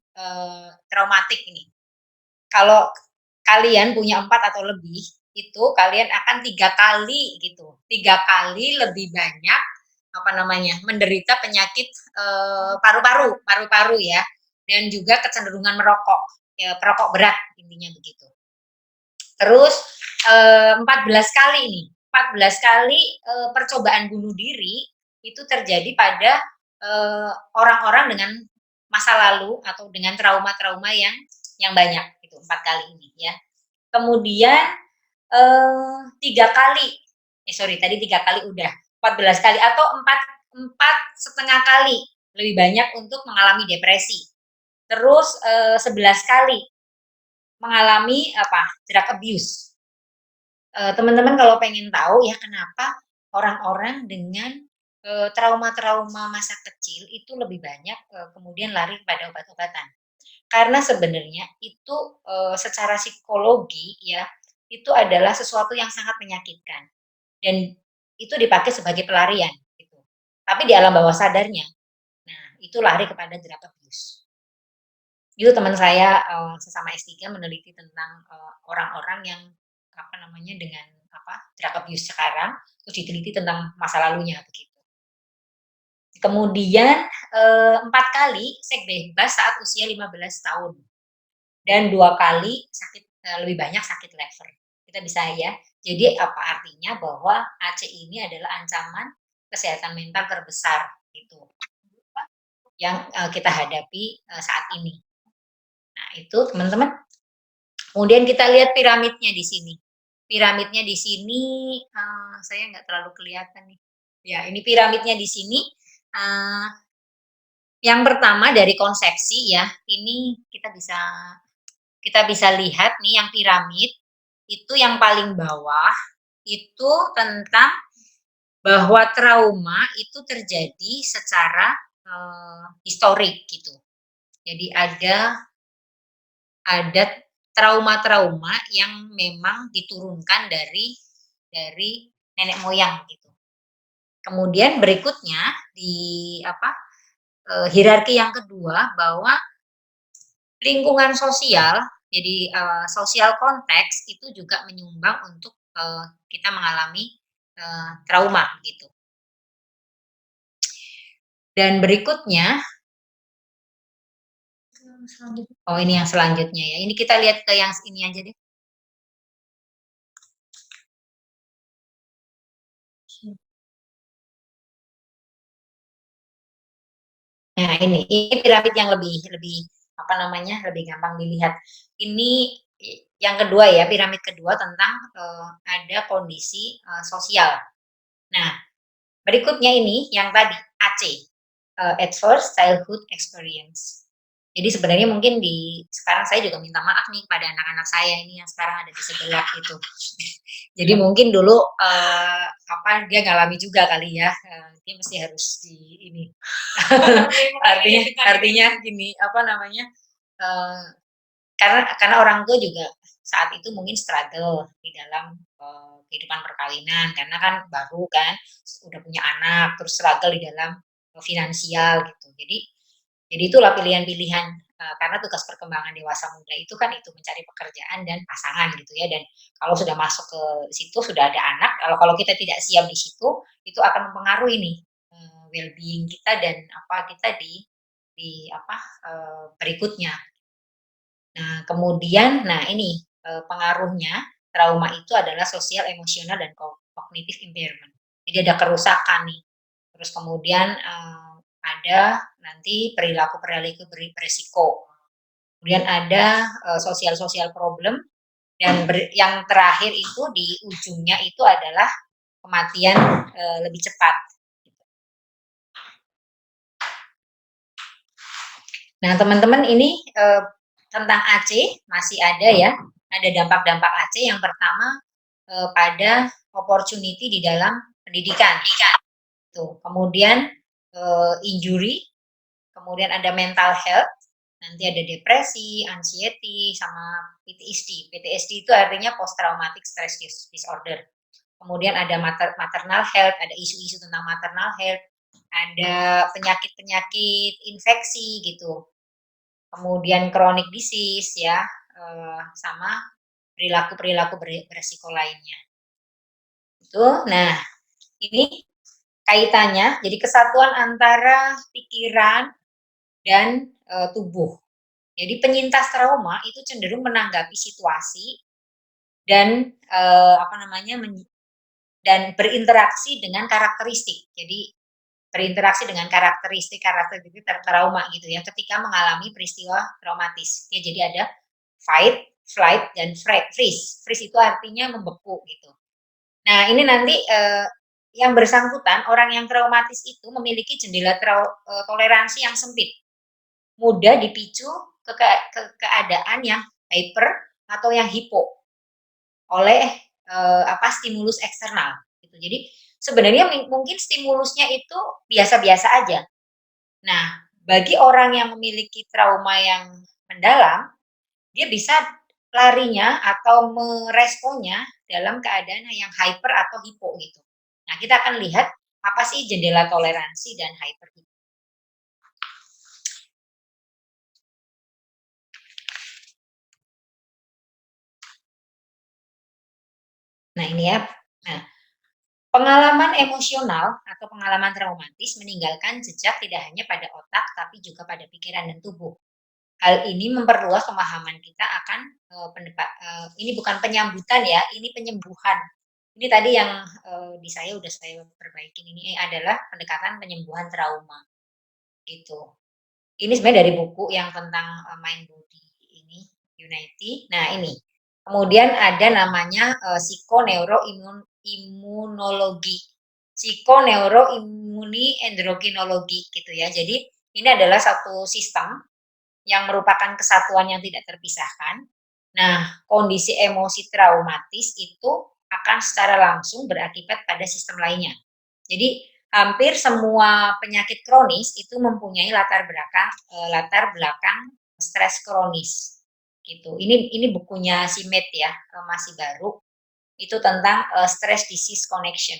Speaker 4: traumatik ini. Kalau kalian punya 4 atau lebih, itu kalian akan 3 kali gitu, 3 kali lebih banyak, menderita penyakit, paru-paru ya, dan juga kecenderungan merokok, ya perokok berat intinya begitu. Terus, 14 kali nih, 14 kali, percobaan bunuh diri itu terjadi pada, orang-orang dengan masa lalu atau dengan trauma-trauma yang banyak gitu, 4 kali ini ya. Kemudian, 3 kali sorry tadi 3 kali udah, 14 kali atau 4,5 kali lebih banyak untuk mengalami depresi. Terus, 11 kali mengalami drug abuse. Teman-teman kalau pengen tahu ya kenapa orang-orang dengan, trauma-trauma masa kecil itu lebih banyak, kemudian lari kepada obat-obatan. Karena sebenarnya itu, secara psikologi ya, itu adalah sesuatu yang sangat menyakitkan dan itu dipakai sebagai pelarian gitu. Tapi di alam bawah sadarnya, nah itu lari kepada drug abuse. Itu teman saya, sesama S3 meneliti tentang, orang-orang yang dengan drug abuse sekarang, terus diteliti tentang masa lalunya begitu. Kemudian, 4 kali seks bebas saat usia 15 tahun. Dan 2 kali lebih banyak sakit liver. Kita bisa ya. Jadi apa artinya bahwa AC ini adalah ancaman kesehatan mental terbesar gitu, yang, kita hadapi, saat ini. Nah itu teman-teman. Kemudian kita lihat piramidnya di sini. Piramidnya di sini, saya nggak terlalu kelihatan nih. Ya ini piramidnya di sini, yang pertama dari konsepsi ya, ini kita bisa lihat nih yang piramid, itu yang paling bawah, itu tentang bahwa trauma itu terjadi secara, historik gitu. Jadi ada trauma-trauma yang memang diturunkan dari nenek moyang gitu. Kemudian berikutnya di hierarki yang kedua bahwa lingkungan sosial, jadi, social konteks itu juga menyumbang untuk, kita mengalami, trauma gitu. Dan berikutnya oh ini yang selanjutnya ya, ini kita lihat ke yang ini aja deh. Nah ini piramid yang lebih lebih gampang dilihat. Ini yang kedua ya, piramid kedua tentang, ada kondisi, sosial. Nah, berikutnya ini yang tadi AC, Adverse Childhood Experience. Jadi sebenarnya mungkin sekarang saya juga minta maaf nih kepada anak-anak saya ini yang sekarang ada di sebelah gitu. Jadi mungkin dulu, dia ngalami juga kali ya, dia mesti harus ini. Artinya gini, karena orang tua juga saat itu mungkin struggle di dalam, kehidupan perkawinan karena kan baru kan, udah punya anak, terus struggle di dalam, finansial gitu. Jadi itulah pilihan-pilihan, karena tugas perkembangan dewasa muda itu kan itu mencari pekerjaan dan pasangan gitu ya, dan kalau sudah masuk ke situ sudah ada anak, kalau kita tidak siap di situ, itu akan mempengaruhi nih, well-being kita dan apa kita di apa, berikutnya. Nah, kemudian ini, pengaruhnya trauma itu adalah sosial, emosional, dan cognitive impairment. Jadi ada kerusakan nih. Terus kemudian, ada nanti perilaku-perilaku beresiko. Kemudian ada, sosial problem dan yang terakhir itu di ujungnya itu adalah kematian, lebih cepat. Nah, teman-teman ini, tentang AC masih ada ya, ada dampak-dampak AC yang pertama, pada opportunity di dalam pendidikan. Tuh, kemudian, injury, kemudian ada mental health, nanti ada depresi, anxiety, sama PTSD. PTSD itu artinya post traumatic stress disorder. Kemudian ada maternal health, ada isu-isu tentang maternal health, ada penyakit-penyakit infeksi gitu. Kemudian chronic disease ya, sama perilaku-perilaku beresiko lainnya. Itu, nah ini kaitannya, jadi kesatuan antara pikiran dan tubuh. Jadi penyintas trauma itu cenderung menanggapi situasi dan dan berinteraksi dengan karakteristik. Jadi berinteraksi dengan karakteristik trauma gitu ya ketika mengalami peristiwa traumatis. Ya, jadi ada fight, flight, dan freeze. Freeze itu artinya membeku gitu. Nah, ini nanti yang bersangkutan, orang yang traumatis itu memiliki jendela toleransi yang sempit. Mudah dipicu ke keadaan yang hyper atau yang hipo oleh stimulus eksternal gitu. Jadi sebenarnya mungkin stimulusnya itu biasa-biasa aja. Nah, bagi orang yang memiliki trauma yang mendalam, dia bisa larinya atau meresponnya dalam keadaan yang hyper atau hipo gitu. Nah, kita akan lihat apa sih jendela toleransi dan hyper hipo. Nah, ini ya. Nah, pengalaman emosional atau pengalaman traumatis meninggalkan jejak tidak hanya pada otak, tapi juga pada pikiran dan tubuh. Hal ini memperluas pemahaman kita akan ini bukan penyambutan ya, ini penyembuhan. Ini tadi yang saya perbaikin ini adalah pendekatan penyembuhan trauma. Gitu. Ini sebenarnya dari buku yang tentang mind body ini, Unity. Nah, ini. Kemudian ada namanya psikoneuroimunologi, psikoneuroimuni-endokrinologi gitu ya. Jadi ini adalah satu sistem yang merupakan kesatuan yang tidak terpisahkan. Nah, kondisi emosi traumatis itu akan secara langsung berakibat pada sistem lainnya. Jadi hampir semua penyakit kronis itu mempunyai latar belakang stres kronis. Gitu. Ini bukunya si Med ya, masih baru. Itu tentang stress disease connection.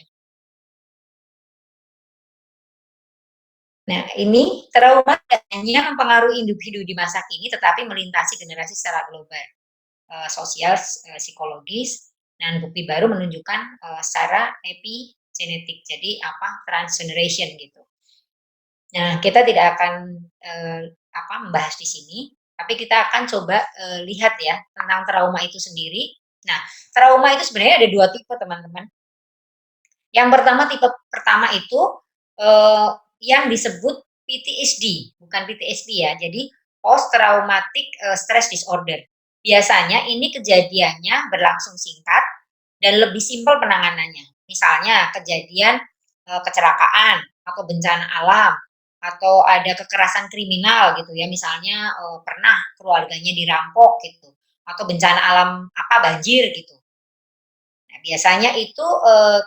Speaker 4: Nah, ini trauma tidak hanya mempengaruhi individu di masa kini, tetapi melintasi generasi secara global, sosial, psikologis, dan bukti baru menunjukkan secara epigenetik, jadi transgeneration gitu. Nah, kita tidak akan membahas di sini, tapi kita akan coba lihat ya tentang trauma itu sendiri. Nah, trauma itu sebenarnya ada 2 tipe teman-teman. Yang pertama, tipe pertama itu yang disebut PTSD, bukan PTSD ya. Jadi post traumatic stress disorder. Biasanya ini kejadiannya berlangsung singkat dan lebih simpel penanganannya. Misalnya kejadian kecelakaan atau bencana alam atau ada kekerasan kriminal gitu ya. Misalnya pernah keluarganya dirampok gitu atau bencana alam banjir gitu. Nah, biasanya itu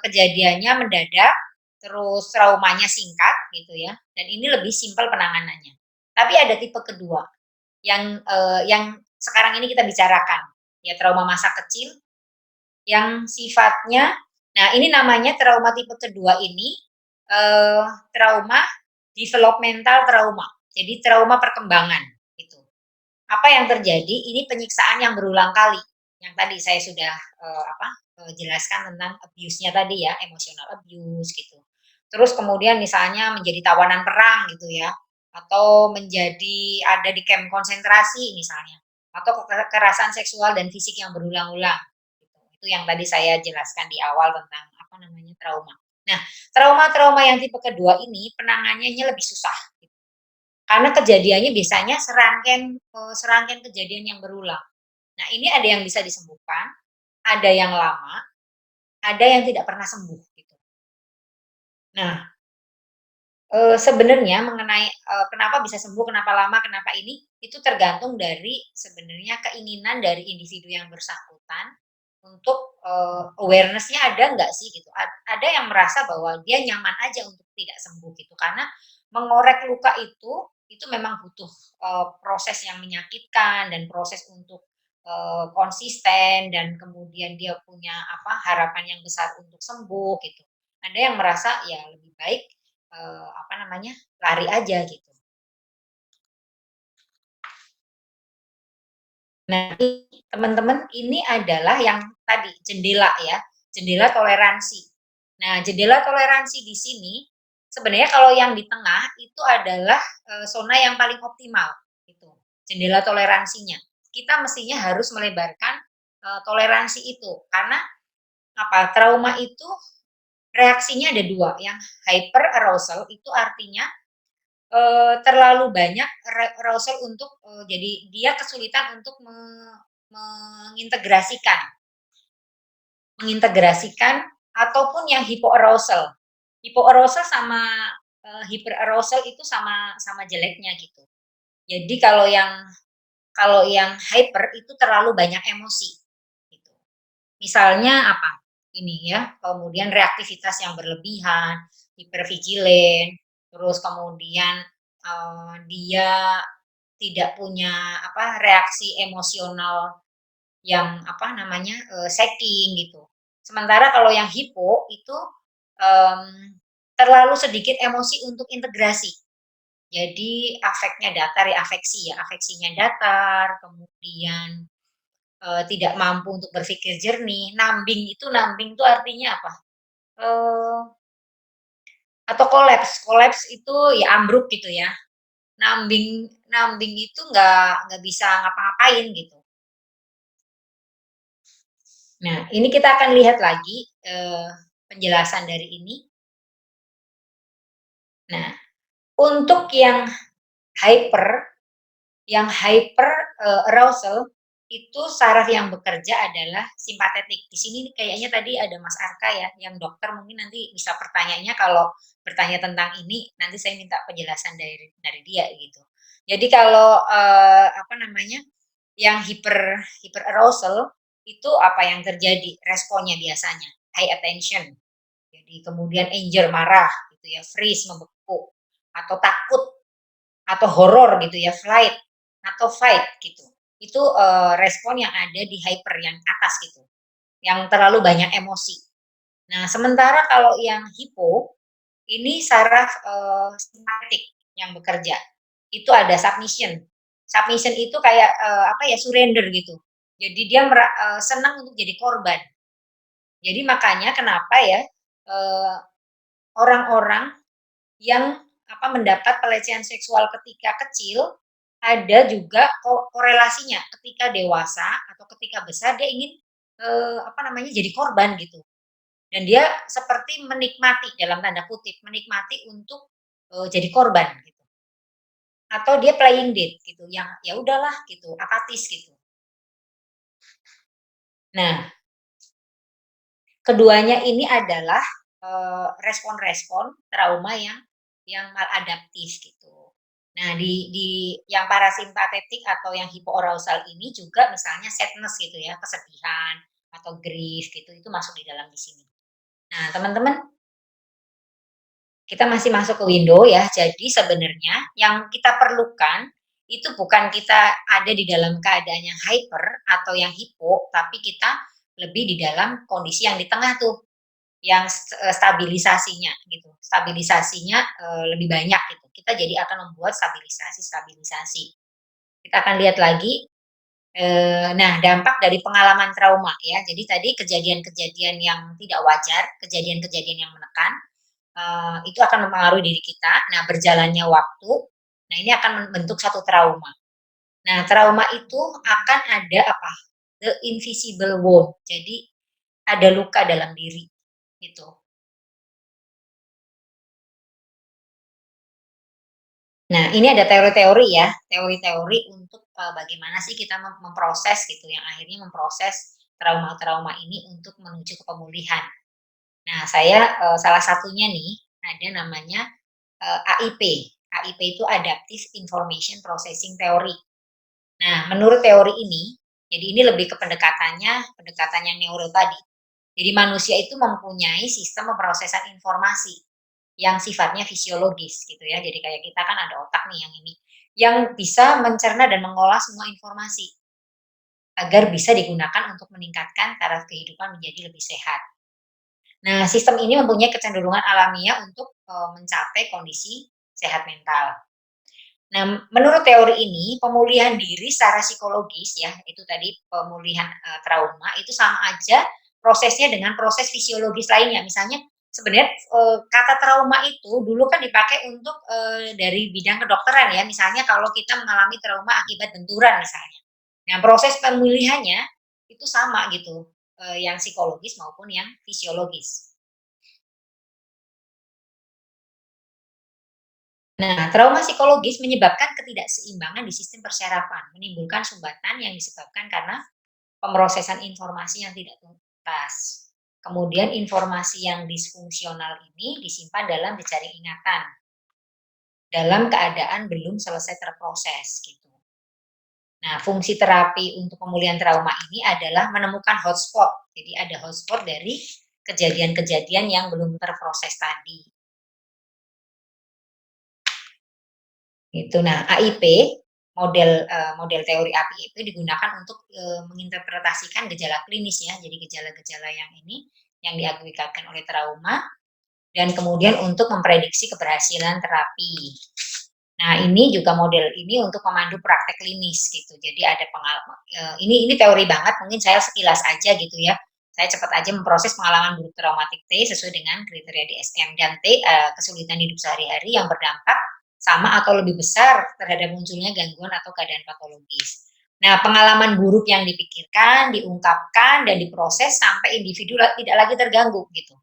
Speaker 4: kejadiannya mendadak, terus traumanya singkat gitu ya, dan ini lebih simpel penanganannya. Tapi ada tipe kedua yang sekarang ini kita bicarakan, ya trauma masa kecil yang sifatnya, nah ini namanya trauma tipe kedua ini trauma developmental trauma. Jadi trauma perkembangan itu. Apa yang terjadi? Ini penyiksaan yang berulang kali. Yang tadi saya sudah jelaskan tentang abuse-nya tadi ya, emotional abuse gitu. Terus kemudian misalnya menjadi tawanan perang gitu ya, atau menjadi ada di kamp konsentrasi misalnya, atau kekerasan seksual dan fisik yang berulang-ulang. Gitu. Itu yang tadi saya jelaskan di awal tentang trauma. Nah, trauma-trauma yang tipe kedua ini penanganannya lebih susah. Gitu. Karena kejadiannya biasanya serangkaian kejadian yang berulang. Nah, ini ada yang bisa disembuhkan, ada yang lama, ada yang tidak pernah sembuh gitu. Nah, sebenarnya mengenai, kenapa bisa sembuh, kenapa lama, kenapa ini, itu tergantung dari sebenarnya keinginan dari individu yang bersangkutan untuk, awareness-nya ada nggak sih gitu. Ada yang merasa bahwa dia nyaman aja untuk tidak sembuh gitu, karena mengorek luka itu memang butuh, proses yang menyakitkan dan proses untuk, konsisten dan kemudian dia punya harapan yang besar untuk sembuh gitu. Ada yang merasa ya lebih baik, lari aja gitu. Nah, teman-teman, ini adalah yang tadi jendela ya, jendela toleransi. Nah, jendela toleransi di sini sebenarnya kalau yang di tengah itu adalah, zona yang paling optimal gitu, jendela toleransinya. Kita mestinya harus melebarkan, toleransi itu karena trauma itu reaksinya ada 2, yang hyper arousal itu artinya terlalu banyak arousal untuk, jadi dia kesulitan untuk mengintegrasikan mengintegrasikan ataupun yang hypoarousal. Hypoarousal sama, hyperarousal itu sama jeleknya gitu. Jadi kalau yang hyper itu terlalu banyak emosi, gitu. Misalnya ini ya, kemudian reaktivitas yang berlebihan, hipervigilen, terus kemudian, dia tidak punya reaksi emosional yang shaking gitu. Sementara kalau yang hipo itu, terlalu sedikit emosi untuk integrasi. Jadi afeknya datar ya, afeksinya datar, kemudian tidak mampu untuk berpikir jernih. Nambing itu artinya apa? Atau kolaps itu ya ambruk gitu ya. Nambing itu nggak bisa ngapa-ngapain gitu. Nah, ini kita akan lihat lagi penjelasan dari ini. Nah, untuk hyper arousal itu saraf yang bekerja adalah simpatetik. Di sini kayaknya tadi ada Mas Arka ya, yang dokter mungkin nanti bisa pertanyaannya kalau bertanya tentang ini, nanti saya minta penjelasan dari dia gitu. Jadi kalau yang hyper arousal itu apa yang terjadi responnya biasanya? High attention. Jadi kemudian anger marah gitu ya, freeze membeku atau takut atau horror gitu ya, flight atau fight gitu. Itu respon yang ada di hyper yang atas gitu, yang terlalu banyak emosi. Nah, sementara kalau yang hipo, ini saraf simpatik yang bekerja. Itu ada submission. Submission itu kayak surrender gitu. Jadi dia senang untuk jadi korban. Jadi makanya kenapa ya orang-orang yang mendapat pelecehan seksual ketika kecil ada juga korelasinya ketika dewasa atau ketika besar dia ingin jadi korban gitu. Dan dia seperti menikmati dalam tanda kutip, menikmati untuk jadi korban gitu. Atau dia playing dead gitu, yang ya udahlah gitu, apatis gitu. Nah, keduanya ini adalah respon-respon trauma yang maladaptif gitu. Nah, di yang parasimpatetik atau yang hipoarousal ini juga misalnya sadness gitu ya, kesedihan atau grief gitu, itu masuk di dalam di sini. Nah, teman-teman, kita masih masuk ke window ya. Jadi sebenarnya yang kita perlukan itu bukan kita ada di dalam keadaan yang hyper atau yang hipo, tapi kita lebih di dalam kondisi yang di tengah tuh. yang stabilisasinya gitu. Stabilisasinya lebih banyak gitu. Kita jadi akan membuat stabilisasi. Kita akan lihat lagi. Nah, dampak dari pengalaman trauma ya. Jadi tadi kejadian-kejadian yang tidak wajar, kejadian-kejadian yang menekan, itu akan mempengaruhi diri kita. Nah, berjalannya waktu, nah ini akan membentuk satu trauma. Nah, trauma itu akan ada apa? The invisible wound. Jadi ada luka dalam diri gitu. Nah, ini ada teori-teori ya, teori-teori untuk bagaimana sih kita memproses gitu, yang akhirnya memproses trauma-trauma ini untuk menuju ke pemulihan. Nah, saya salah satunya nih ada namanya AIP. AIP itu Adaptive Information Processing Theory. Nah, menurut teori ini, jadi ini lebih ke pendekatan yang neuro tadi. Jadi manusia itu mempunyai sistem pemrosesan informasi yang sifatnya fisiologis gitu ya. Jadi kayak kita kan ada otak nih yang ini, yang bisa mencerna dan mengolah semua informasi agar bisa digunakan untuk meningkatkan taraf kehidupan menjadi lebih sehat. Nah, sistem ini mempunyai kecenderungan alamiah untuk mencapai kondisi sehat mental. Nah, menurut teori ini, pemulihan diri secara psikologis ya, itu tadi pemulihan trauma itu sama aja prosesnya dengan proses fisiologis lainnya. Misalnya sebenarnya kata trauma itu dulu kan dipakai untuk dari bidang kedokteran ya. Misalnya kalau kita mengalami trauma akibat benturan misalnya. Nah, proses pemulihannya itu sama gitu, yang psikologis maupun yang fisiologis. Nah, trauma psikologis menyebabkan ketidakseimbangan di sistem persyarafan, menimbulkan sumbatan yang disebabkan karena pemrosesan informasi yang tidak tuntas. Kemudian informasi yang disfungsional ini disimpan dalam jejaring ingatan dalam keadaan belum selesai terproses gitu. Nah, fungsi terapi untuk pemulihan trauma ini adalah menemukan hotspot. Jadi ada hotspot dari kejadian-kejadian yang belum terproses tadi. Gitu. Nah, AIP model teori AIP itu digunakan untuk menginterpretasikan gejala klinis ya. Jadi gejala-gejala yang ini yang diakibatkan oleh trauma dan kemudian untuk memprediksi keberhasilan terapi. Nah, ini juga model ini untuk memandu praktek klinis gitu. Jadi ada pengalaman ini teori banget, mungkin saya sekilas aja gitu ya. Saya cepat aja memproses pengalaman buruk traumatik T sesuai dengan kriteria DSM, dan T kesulitan hidup sehari-hari yang berdampak sama atau lebih besar terhadap munculnya gangguan atau keadaan patologis. Nah, pengalaman buruk yang dipikirkan, diungkapkan, dan diproses sampai individu tidak lagi terganggu gitu.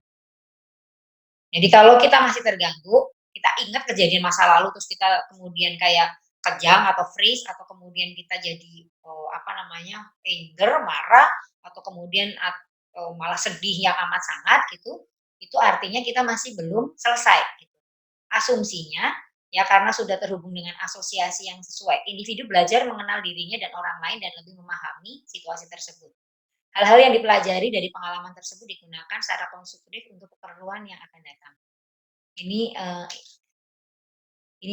Speaker 4: Jadi kalau kita masih terganggu, kita ingat kejadian masa lalu terus kita kemudian kayak kejang atau freeze atau kemudian kita jadi apa namanya anger, marah atau kemudian malah sedih yang amat sangat gitu, itu artinya kita masih belum selesai. Gitu. Asumsinya ya karena sudah terhubung dengan asosiasi yang sesuai, individu belajar mengenal dirinya dan orang lain dan lebih memahami situasi tersebut. Hal-hal yang dipelajari dari pengalaman tersebut digunakan secara konstruktif untuk keperluan yang akan datang. Ini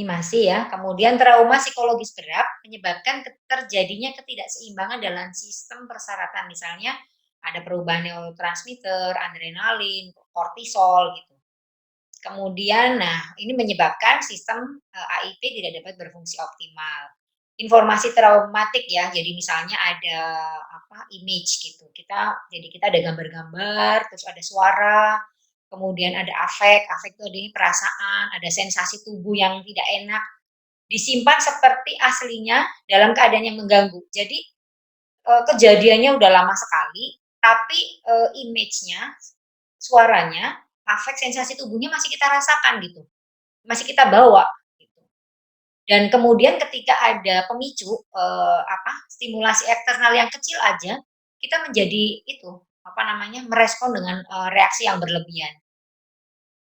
Speaker 4: masih ya. Kemudian trauma psikologis berat menyebabkan terjadinya ketidakseimbangan dalam sistem persyaratan. Misalnya ada perubahan neurotransmitter, adrenalin, kortisol gitu. Kemudian, nah ini menyebabkan sistem AIP tidak dapat berfungsi optimal. Informasi traumatik ya, jadi misalnya ada image gitu. Jadi kita ada gambar-gambar, terus ada suara, kemudian ada afek itu ada perasaan, ada sensasi tubuh yang tidak enak, disimpan seperti aslinya dalam keadaan yang mengganggu. Jadi kejadiannya udah lama sekali, tapi image-nya, suaranya, afek, sensasi tubuhnya masih kita rasakan gitu, masih kita bawa. Dan kemudian ketika ada pemicu, stimulasi eksternal yang kecil aja, kita menjadi merespon dengan reaksi yang berlebihan.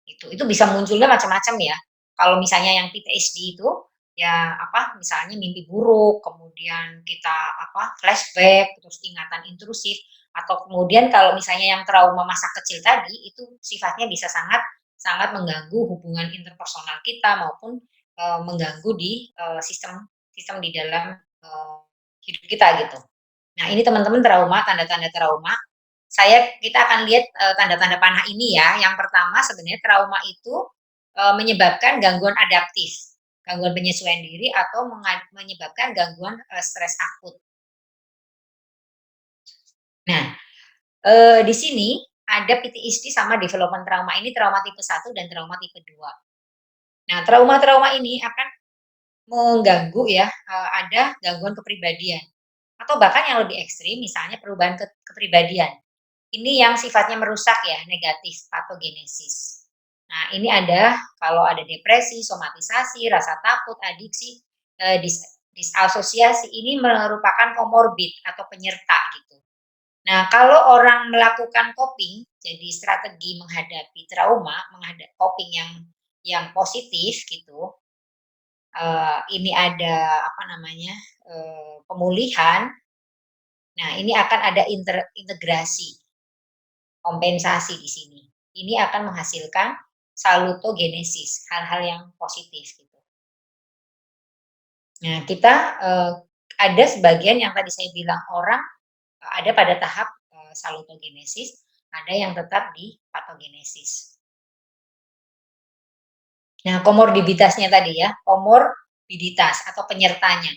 Speaker 4: Itu bisa munculnya macam-macam ya. Kalau misalnya yang PTSD itu, ya misalnya mimpi buruk, kemudian kita flashback, terus ingatan intrusif, atau kemudian kalau misalnya yang trauma masa kecil tadi, itu sifatnya bisa sangat sangat mengganggu hubungan interpersonal kita maupun mengganggu di sistem di dalam hidup kita gitu. Nah, ini teman-teman trauma, tanda-tanda trauma kita akan lihat tanda-tanda panah ini ya. Yang pertama sebenarnya trauma itu menyebabkan gangguan adaptif, gangguan penyesuaian diri atau menyebabkan gangguan stres akut. Nah, di sini ada PTSD sama development trauma, ini trauma tipe 1 dan trauma tipe 2. Nah, trauma-trauma ini akan mengganggu ya, ada gangguan kepribadian atau bahkan yang lebih ekstrim misalnya perubahan kepribadian. Ini yang sifatnya merusak ya, negatif, patogenesis. Nah, ini ada kalau ada depresi, somatisasi, rasa takut, adiksi, disasosiasi, ini merupakan komorbid atau penyerta gitu. Nah, kalau orang melakukan coping, jadi strategi menghadapi trauma, coping yang positif gitu, ini ada apa namanya, pemulihan. Nah, ini akan ada integrasi, kompensasi di sini. Ini akan menghasilkan salutogenesis, hal-hal yang positif gitu. Nah, kita ada sebagian yang tadi saya bilang orang ada pada tahap salutogenesis, ada yang tetap di patogenesis. Nah, komorbiditasnya tadi ya, komorbiditas atau penyertanya.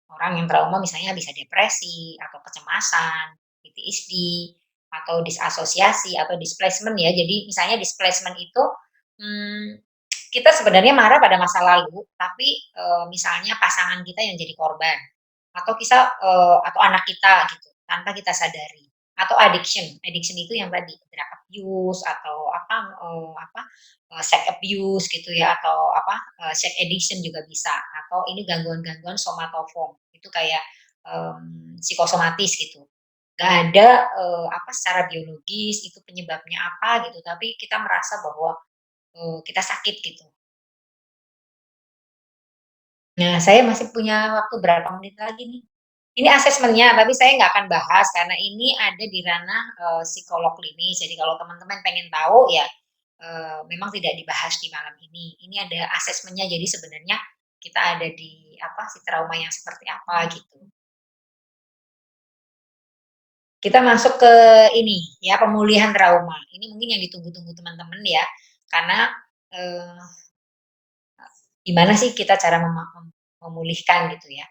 Speaker 4: Orang yang trauma misalnya bisa depresi atau kecemasan, PTSD, atau disasosiasi atau displacement ya. Jadi misalnya displacement itu kita sebenarnya marah pada masa lalu, tapi misalnya pasangan kita yang jadi korban atau atau anak kita gitu tanpa kita sadari. Atau addiction itu yang tadi drug abuse atau sex abuse gitu ya atau sex addiction juga bisa atau ini gangguan-gangguan somatoform itu kayak psikosomatis gitu. Gak ada secara biologis itu penyebabnya apa gitu, tapi kita merasa bahwa kita sakit gitu. Nah, saya masih punya waktu berapa menit lagi nih. Ini asesmennya, tapi saya nggak akan bahas karena ini ada di ranah psikolog klinis. Jadi kalau teman-teman pengen tahu ya memang tidak dibahas di malam ini. Ini ada asesmennya. Jadi sebenarnya kita ada di si trauma yang seperti apa gitu. Kita masuk ke ini ya pemulihan trauma. Ini mungkin yang ditunggu-tunggu teman-teman ya, karena gimana sih kita cara memulihkan gitu ya.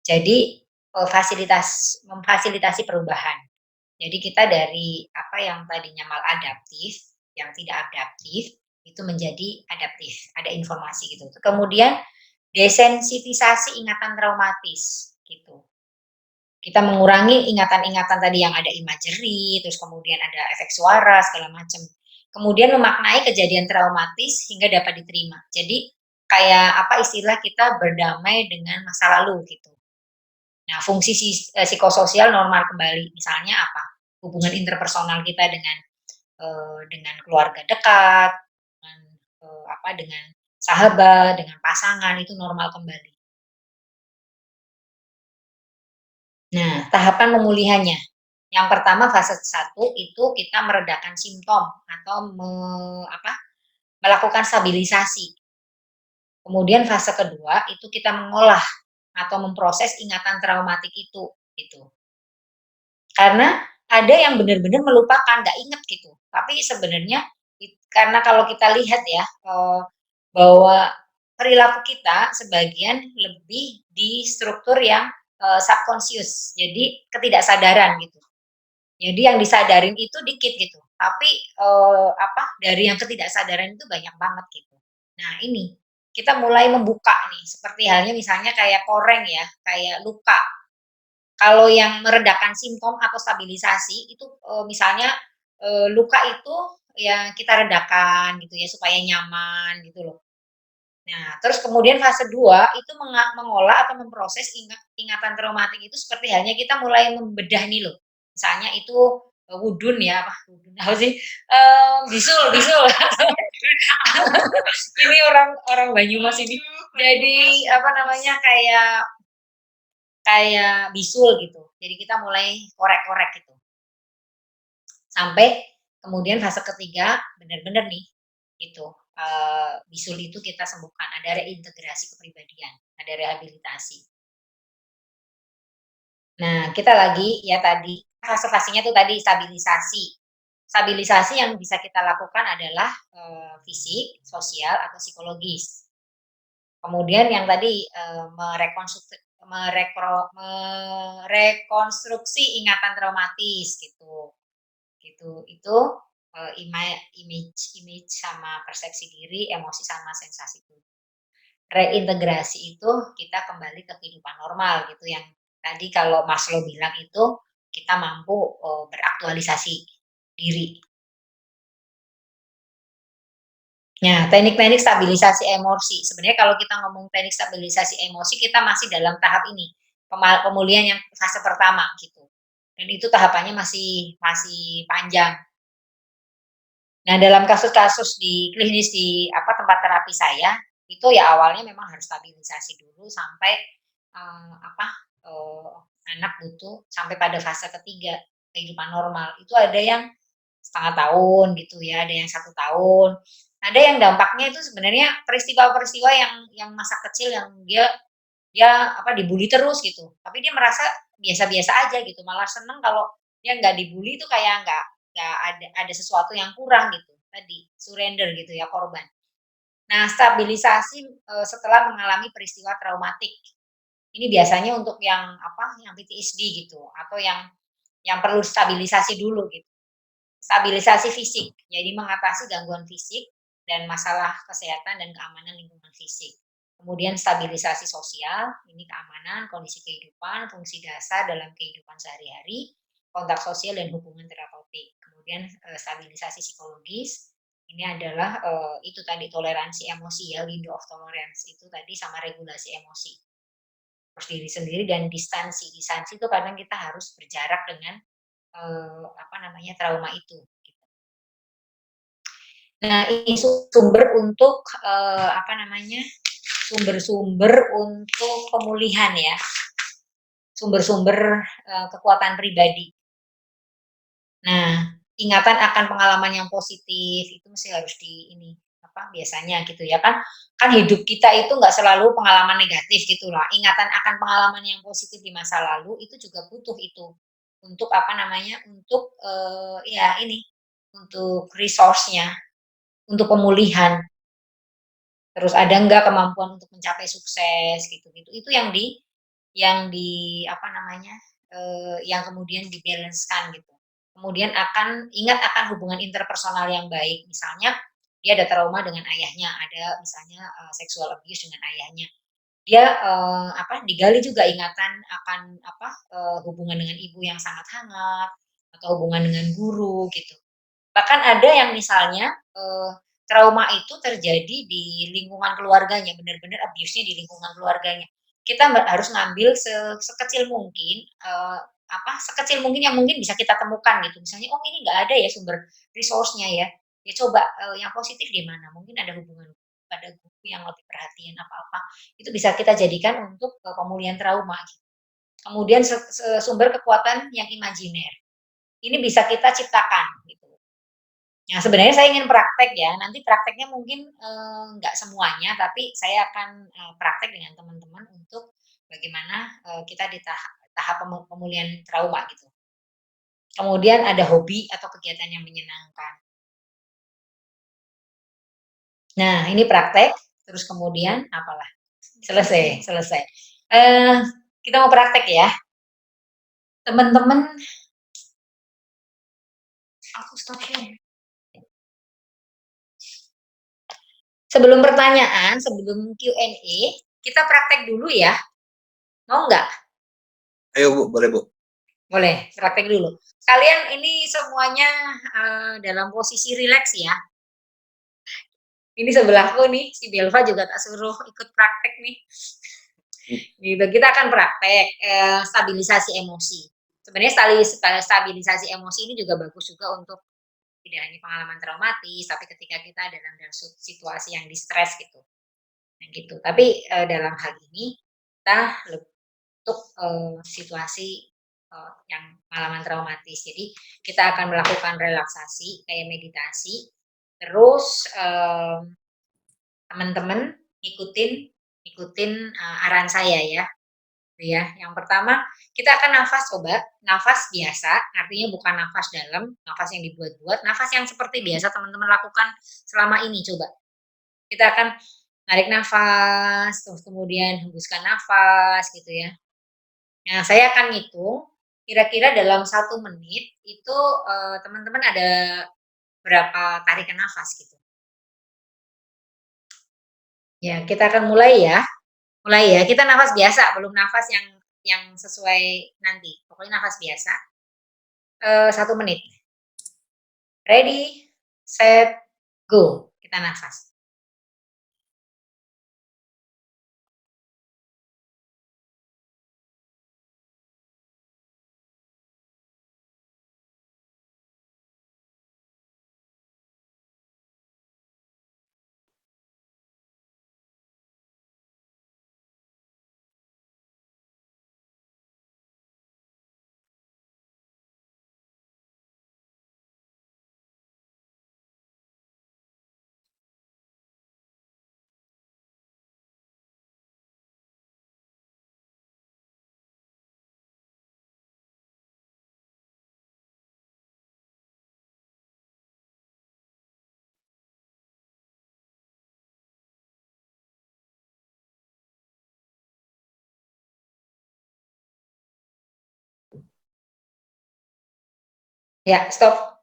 Speaker 4: Jadi memfasilitasi perubahan. Jadi kita dari apa yang tadinya maladaptif, yang tidak adaptif, itu menjadi adaptif, ada informasi gitu. Kemudian desensitisasi ingatan traumatis gitu. Kita mengurangi ingatan-ingatan tadi yang ada imagery, terus kemudian ada efek suara segala macam. Kemudian memaknai kejadian traumatis hingga dapat diterima. Jadi kayak apa istilah kita berdamai dengan masa lalu gitu. Nah, fungsi psikososial normal kembali. Misalnya apa? Hubungan interpersonal kita dengan keluarga dekat, dengan sahabat, dengan pasangan itu normal kembali. Nah, tahapan pemulihannya. Yang pertama fase 1 itu kita meredakan simptom atau melakukan stabilisasi. Kemudian fase kedua itu kita mengolah atau memproses ingatan traumatik itu gitu. Karena ada yang benar-benar melupakan, nggak inget gitu. Tapi sebenarnya karena kalau kita lihat ya bahwa perilaku kita sebagian lebih di struktur yang subconscious, jadi ketidaksadaran gitu. Jadi yang disadarin itu dikit gitu, tapi dari yang ketidaksadaran itu banyak banget gitu. Nah ini kita mulai membuka nih, seperti halnya misalnya kayak koreng ya, kayak luka. Kalau yang meredakan simptom atau stabilisasi itu misalnya luka itu ya kita redakan gitu ya supaya nyaman gitu loh. Nah, terus kemudian fase 2 itu mengolah atau memproses ingatan traumatik itu seperti halnya kita mulai membedah nih loh. Misalnya itu wudun ya, apa sih? Bisul. Ini orang Banyumas ini. Jadi apa namanya kayak bisul gitu. Jadi kita mulai korek-korek gitu. Sampai kemudian fase ketiga benar-benar nih itu bisul itu kita sembuhkan, ada reintegrasi kepribadian, ada rehabilitasi. Nah, kita lagi ya tadi fase-fasenya tuh tadi stabilisasi. Stabilisasi yang bisa kita lakukan adalah fisik, sosial, atau psikologis. Kemudian yang tadi merekonstruksi ingatan traumatis gitu. Itu image sama persepsi diri, emosi sama sensasi tubuh. Reintegrasi itu kita kembali ke kehidupan normal gitu, yang tadi kalau Maslow bilang itu kita mampu beraktualisasi diri. Nah, teknik-teknik stabilisasi emosi. Sebenarnya kalau kita ngomong teknik stabilisasi emosi, kita masih dalam tahap ini, pemulihan yang fase pertama gitu. Dan itu tahapannya masih panjang. Nah, dalam kasus-kasus di klinis di tempat terapi saya, itu ya awalnya memang harus stabilisasi dulu sampai anak butuh sampai pada fase ketiga kehidupan normal. Itu ada yang setengah tahun gitu ya, ada yang 1 tahun. Ada yang dampaknya itu sebenarnya peristiwa-peristiwa yang masa kecil yang dia dibully terus gitu. Tapi dia merasa biasa-biasa aja gitu, malah seneng kalau dia nggak dibully itu kayak nggak ada sesuatu yang kurang gitu. Tadi surrender gitu ya, korban. Nah, stabilisasi setelah mengalami peristiwa traumatik. Ini biasanya untuk yang PTSD gitu atau yang perlu stabilisasi dulu gitu. Stabilisasi fisik, jadi mengatasi gangguan fisik dan masalah kesehatan dan keamanan lingkungan fisik. Kemudian stabilisasi sosial, ini keamanan, kondisi kehidupan, fungsi dasar dalam kehidupan sehari-hari, kontak sosial dan hubungan terapeutik. Kemudian stabilisasi psikologis, ini adalah itu tadi toleransi emosi ya, window of tolerance itu tadi sama regulasi emosi. Terus diri sendiri dan distansi. Distansi itu kadang kita harus berjarak dengan trauma itu. Gitu. Nah, ini sumber untuk sumber-sumber untuk pemulihan ya, sumber-sumber kekuatan pribadi. Nah, ingatan akan pengalaman yang positif itu mesti harus biasanya gitu ya kan hidup kita itu nggak selalu pengalaman negatif gitulah. Ingatan akan pengalaman yang positif di masa lalu itu juga butuh itu untuk untuk resource-nya, untuk pemulihan. Terus ada enggak kemampuan untuk mencapai sukses gitu-gitu. Itu yang yang kemudian dibalancekan gitu. Kemudian ingat akan hubungan interpersonal yang baik. Misalnya dia ada trauma dengan ayahnya, ada misalnya sexual abuse dengan ayahnya. Dia digali juga ingatan akan hubungan dengan ibu yang sangat hangat atau hubungan dengan guru gitu. Bahkan ada yang misalnya trauma itu terjadi di lingkungan keluarganya, benar-benar abuse-nya di lingkungan keluarganya. Kita harus ngambil sekecil mungkin sekecil mungkin yang mungkin bisa kita temukan gitu. Misalnya, oh ini nggak ada ya sumber resource-nya ya. Ya coba yang positif di mana? Mungkin ada hubungan pada guru yang lebih perhatian apa-apa. Itu bisa kita jadikan untuk pemulihan trauma. Kemudian sumber kekuatan yang imajiner. Ini bisa kita ciptakan gitu. Nah, sebenarnya saya ingin praktek ya, nanti prakteknya mungkin nggak semuanya, tapi saya akan praktek dengan teman-teman untuk bagaimana kita di tahap pemulihan trauma gitu. Kemudian ada hobi atau kegiatan yang menyenangkan. Nah, ini praktek, terus kemudian apalah? Selesai. Kita mau praktek ya. Teman-teman, aku stop share. Sebelum pertanyaan, sebelum Q&A, kita praktek dulu ya. Mau nggak?
Speaker 3: Ayo Bu, boleh Bu.
Speaker 4: Boleh, praktek dulu. Kalian ini semuanya dalam posisi rileks ya. Ini sebelahku nih, si Belva juga tak suruh ikut praktek nih. Gitu, kita akan praktek stabilisasi emosi. Sebenarnya stabilisasi emosi ini juga bagus juga untuk tidak hanya pengalaman traumatis, tapi ketika kita dalam situasi yang distress gitu. Nah, gitu. Tapi dalam hal ini kita untuk situasi yang pengalaman traumatis. Jadi kita akan melakukan relaksasi kayak meditasi. Terus teman-teman ikutin arahan saya ya. ya. Yang pertama, kita akan nafas coba, nafas biasa, artinya bukan nafas dalam, nafas yang dibuat-buat, nafas yang seperti biasa teman-teman lakukan selama ini coba. Kita akan narik nafas, terus kemudian hembuskan nafas gitu ya. Nah, saya akan ngitung kira-kira dalam 1 menit itu teman-teman ada berapa tarikan nafas gitu. Ya, kita akan mulai ya. Mulai ya, kita nafas biasa, belum nafas yang sesuai nanti. Pokoknya nafas biasa. 1 menit. Ready, set, go. Kita nafas. Ya, stop.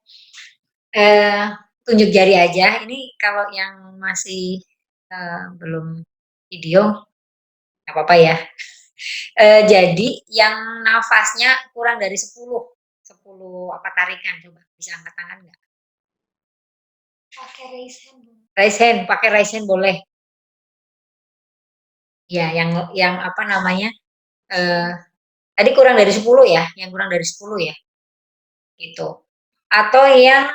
Speaker 4: Tunjuk jari aja. Ini kalau yang masih belum video, nggak apa-apa ya. Jadi yang nafasnya kurang dari 10 apa tarikan coba bisa angkat tangan nggak?
Speaker 1: Pakai raise hand.
Speaker 4: Raise hand, pakai raise hand boleh. Ya, yang apa namanya? Tadi kurang dari 10 ya, yang kurang dari 10 ya. Gitu. Atau yang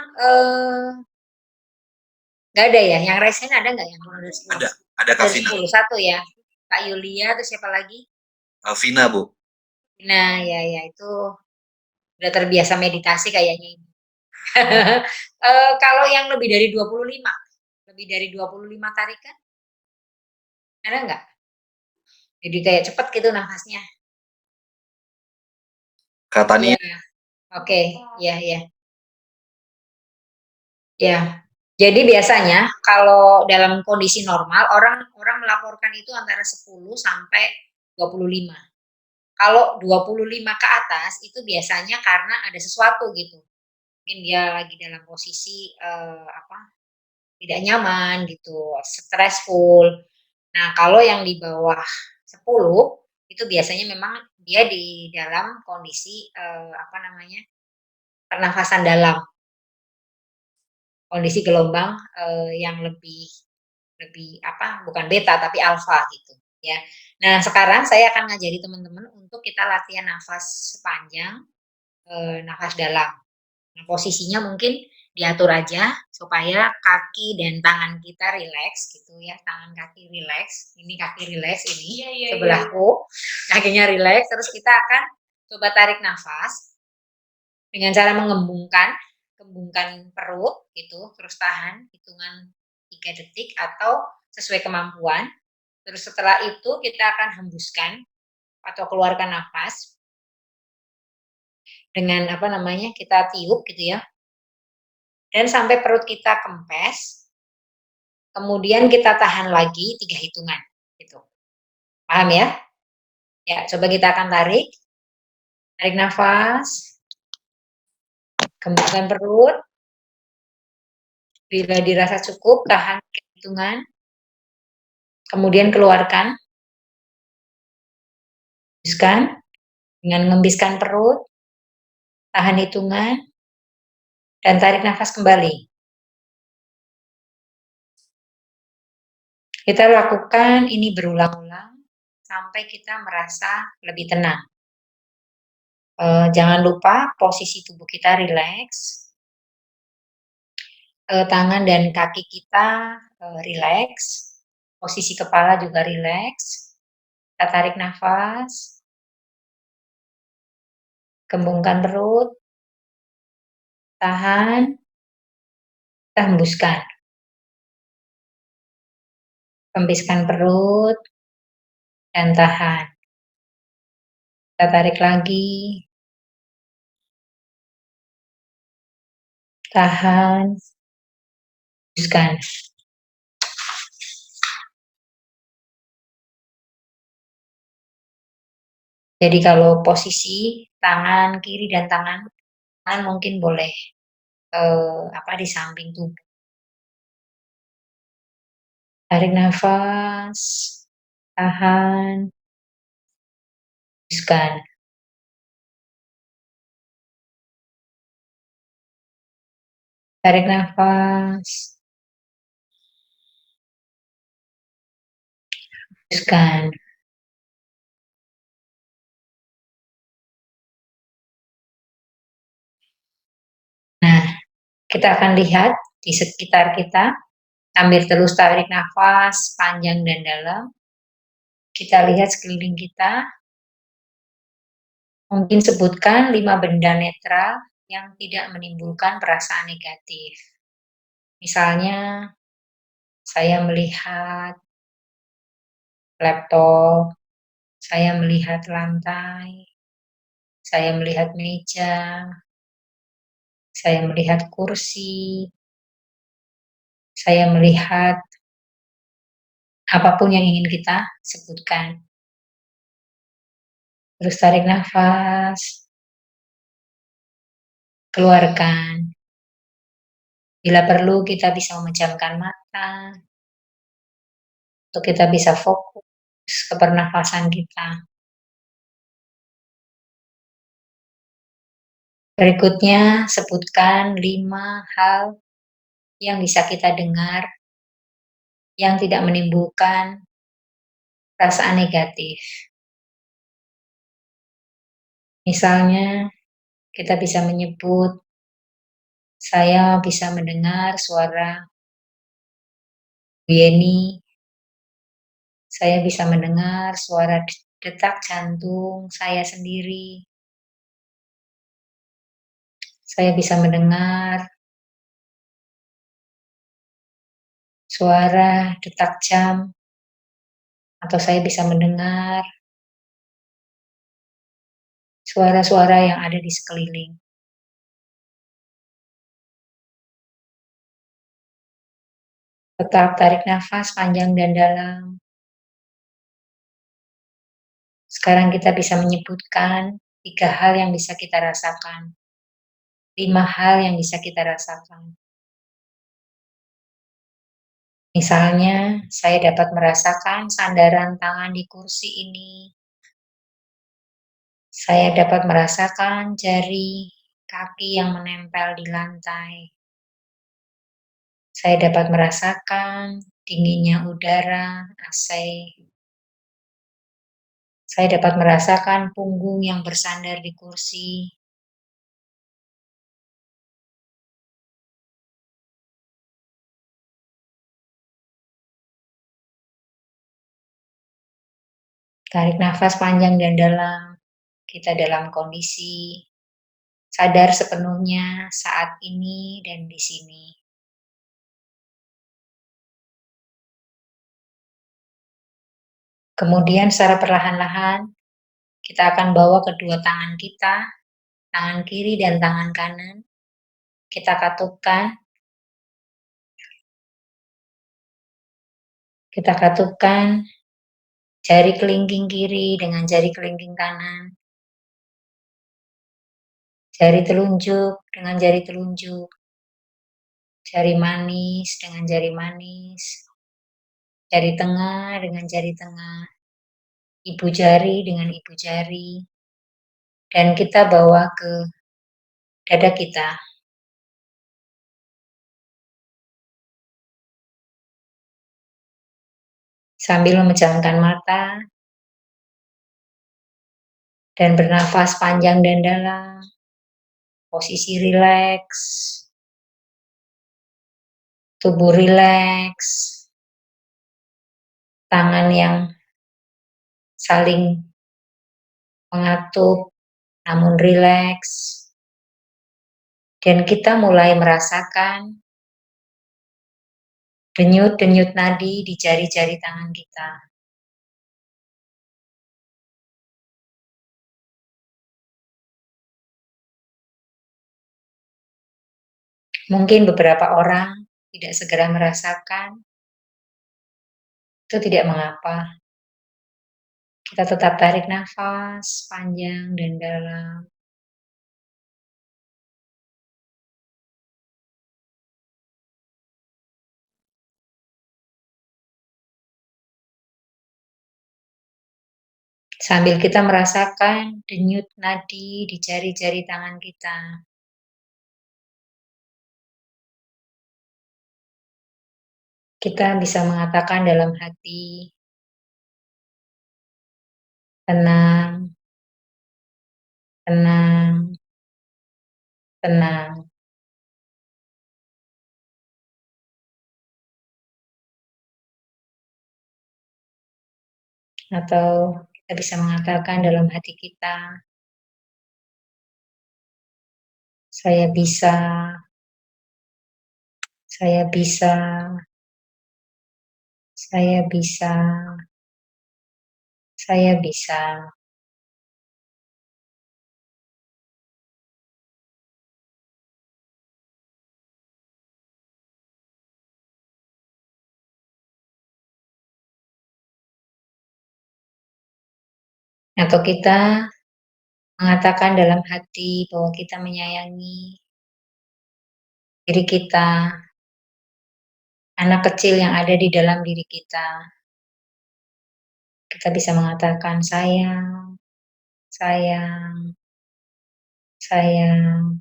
Speaker 4: nggak ada ya, yang raise hand ada nggak yang kurang dari 10?
Speaker 3: Ada Kak
Speaker 4: Dari
Speaker 3: Vina.
Speaker 4: 10, satu ya. Kak Yulia, terus siapa lagi?
Speaker 3: Vina, Bu.
Speaker 4: Nah, ya itu udah terbiasa meditasi kayaknya ini. Kalau yang lebih dari 25, lebih dari 25 tarikan, ada nggak? Jadi kayak cepet gitu nafasnya.
Speaker 3: Kak Tania.
Speaker 4: Iya, oke, ya, ya. Ya, jadi biasanya kalau dalam kondisi normal orang melaporkan itu antara 10 sampai 25. Kalau 25 ke atas itu biasanya karena ada sesuatu gitu. Mungkin dia lagi dalam posisi tidak nyaman gitu, stressful. Nah, kalau yang di bawah 10 itu biasanya memang dia di dalam kondisi pernafasan dalam. Kondisi gelombang yang lebih bukan beta tapi alfa gitu ya. Nah, sekarang saya akan ngajari teman-teman untuk kita latihan nafas sepanjang, nafas dalam. Nah, posisinya mungkin diatur aja supaya kaki dan tangan kita rileks gitu ya, tangan kaki rileks, ini kaki rileks ini sebelahku, kakinya rileks, terus kita akan coba tarik nafas dengan cara kembungkan perut gitu, terus tahan hitungan 3 detik atau sesuai kemampuan. Terus setelah itu kita akan hembuskan atau keluarkan nafas dengan kita tiup gitu ya. Dan sampai perut kita kempes, kemudian kita tahan lagi 3 hitungan gitu. Paham ya? Ya, coba kita akan tarik. Tarik nafas. Kembungkan perut. Bila dirasa cukup, tahan 3 hitungan. Kemudian keluarkan. Hembuskan dengan mengembiskan perut. Tahan hitungan. Dan tarik nafas kembali. Kita lakukan ini berulang-ulang sampai kita merasa lebih tenang. Jangan lupa posisi tubuh kita rileks. Tangan dan kaki kita rileks. Posisi kepala juga rileks. Kita tarik nafas. Kembungkan perut. Tahan. Kita hembuskan. Hembuskan perut dan tahan. Kita tarik lagi. Tahan. Hembuskan. Jadi kalau posisi tangan kiri dan tangan kanan mungkin boleh di samping tubuh. Tarik nafas, tahan, hembuskan. Tarik nafas, hembuskan. Nah, kita akan lihat di sekitar kita, sambil terus tarik nafas panjang dan dalam. Kita lihat sekeliling kita, mungkin sebutkan 5 benda netral yang tidak menimbulkan perasaan negatif. Misalnya, saya melihat laptop, saya melihat lantai, saya melihat meja, saya melihat kursi, saya melihat apapun yang ingin kita sebutkan. Terus tarik nafas, keluarkan. Bila perlu kita bisa memejamkan mata, untuk kita bisa fokus ke pernafasan kita. Berikutnya, sebutkan 5 hal yang bisa kita dengar yang tidak menimbulkan perasaan negatif. Misalnya, kita bisa menyebut, saya bisa mendengar suara Bu Yeni, saya bisa mendengar suara detak jantung saya sendiri, saya bisa mendengar suara detak jam, atau saya bisa mendengar suara-suara yang ada di sekeliling. Tetap tarik nafas panjang dan dalam. Sekarang kita bisa menyebutkan 3 hal yang bisa kita rasakan. 5 hal yang bisa kita rasakan. Misalnya, saya dapat merasakan sandaran tangan di kursi ini. Saya dapat merasakan jari kaki yang menempel di lantai. Saya dapat merasakan dinginnya udara AC. Saya dapat merasakan punggung yang bersandar di kursi. Tarik nafas panjang dan dalam. Kita dalam kondisi sadar sepenuhnya saat ini dan di sini. Kemudian secara perlahan-lahan, kita akan bawa kedua tangan kita, tangan kiri dan tangan kanan. Kita katupkan. Kita katupkan jari kelingking kiri dengan jari kelingking kanan. Jari telunjuk dengan jari telunjuk. Jari manis dengan jari manis. Jari tengah dengan jari tengah. Ibu jari dengan ibu jari. Dan kita bawa ke dada kita. Sambil memejamkan mata dan bernafas panjang dan dalam. Posisi rileks. Tubuh rileks. Tangan yang saling mengatup namun rileks. Dan kita mulai merasakan denyut-denyut nadi di jari-jari tangan kita. Mungkin beberapa orang tidak segera merasakan, itu tidak mengapa. Kita tetap tarik nafas panjang dan dalam. Sambil kita merasakan denyut nadi di jari-jari tangan kita. Kita bisa mengatakan dalam hati, tenang, tenang, tenang. Atau kita bisa mengatakan dalam hati kita, saya bisa, saya bisa, saya bisa, saya bisa. Atau kita mengatakan dalam hati bahwa kita menyayangi diri kita, anak kecil yang ada di dalam diri kita. Kita bisa mengatakan sayang, sayang, sayang,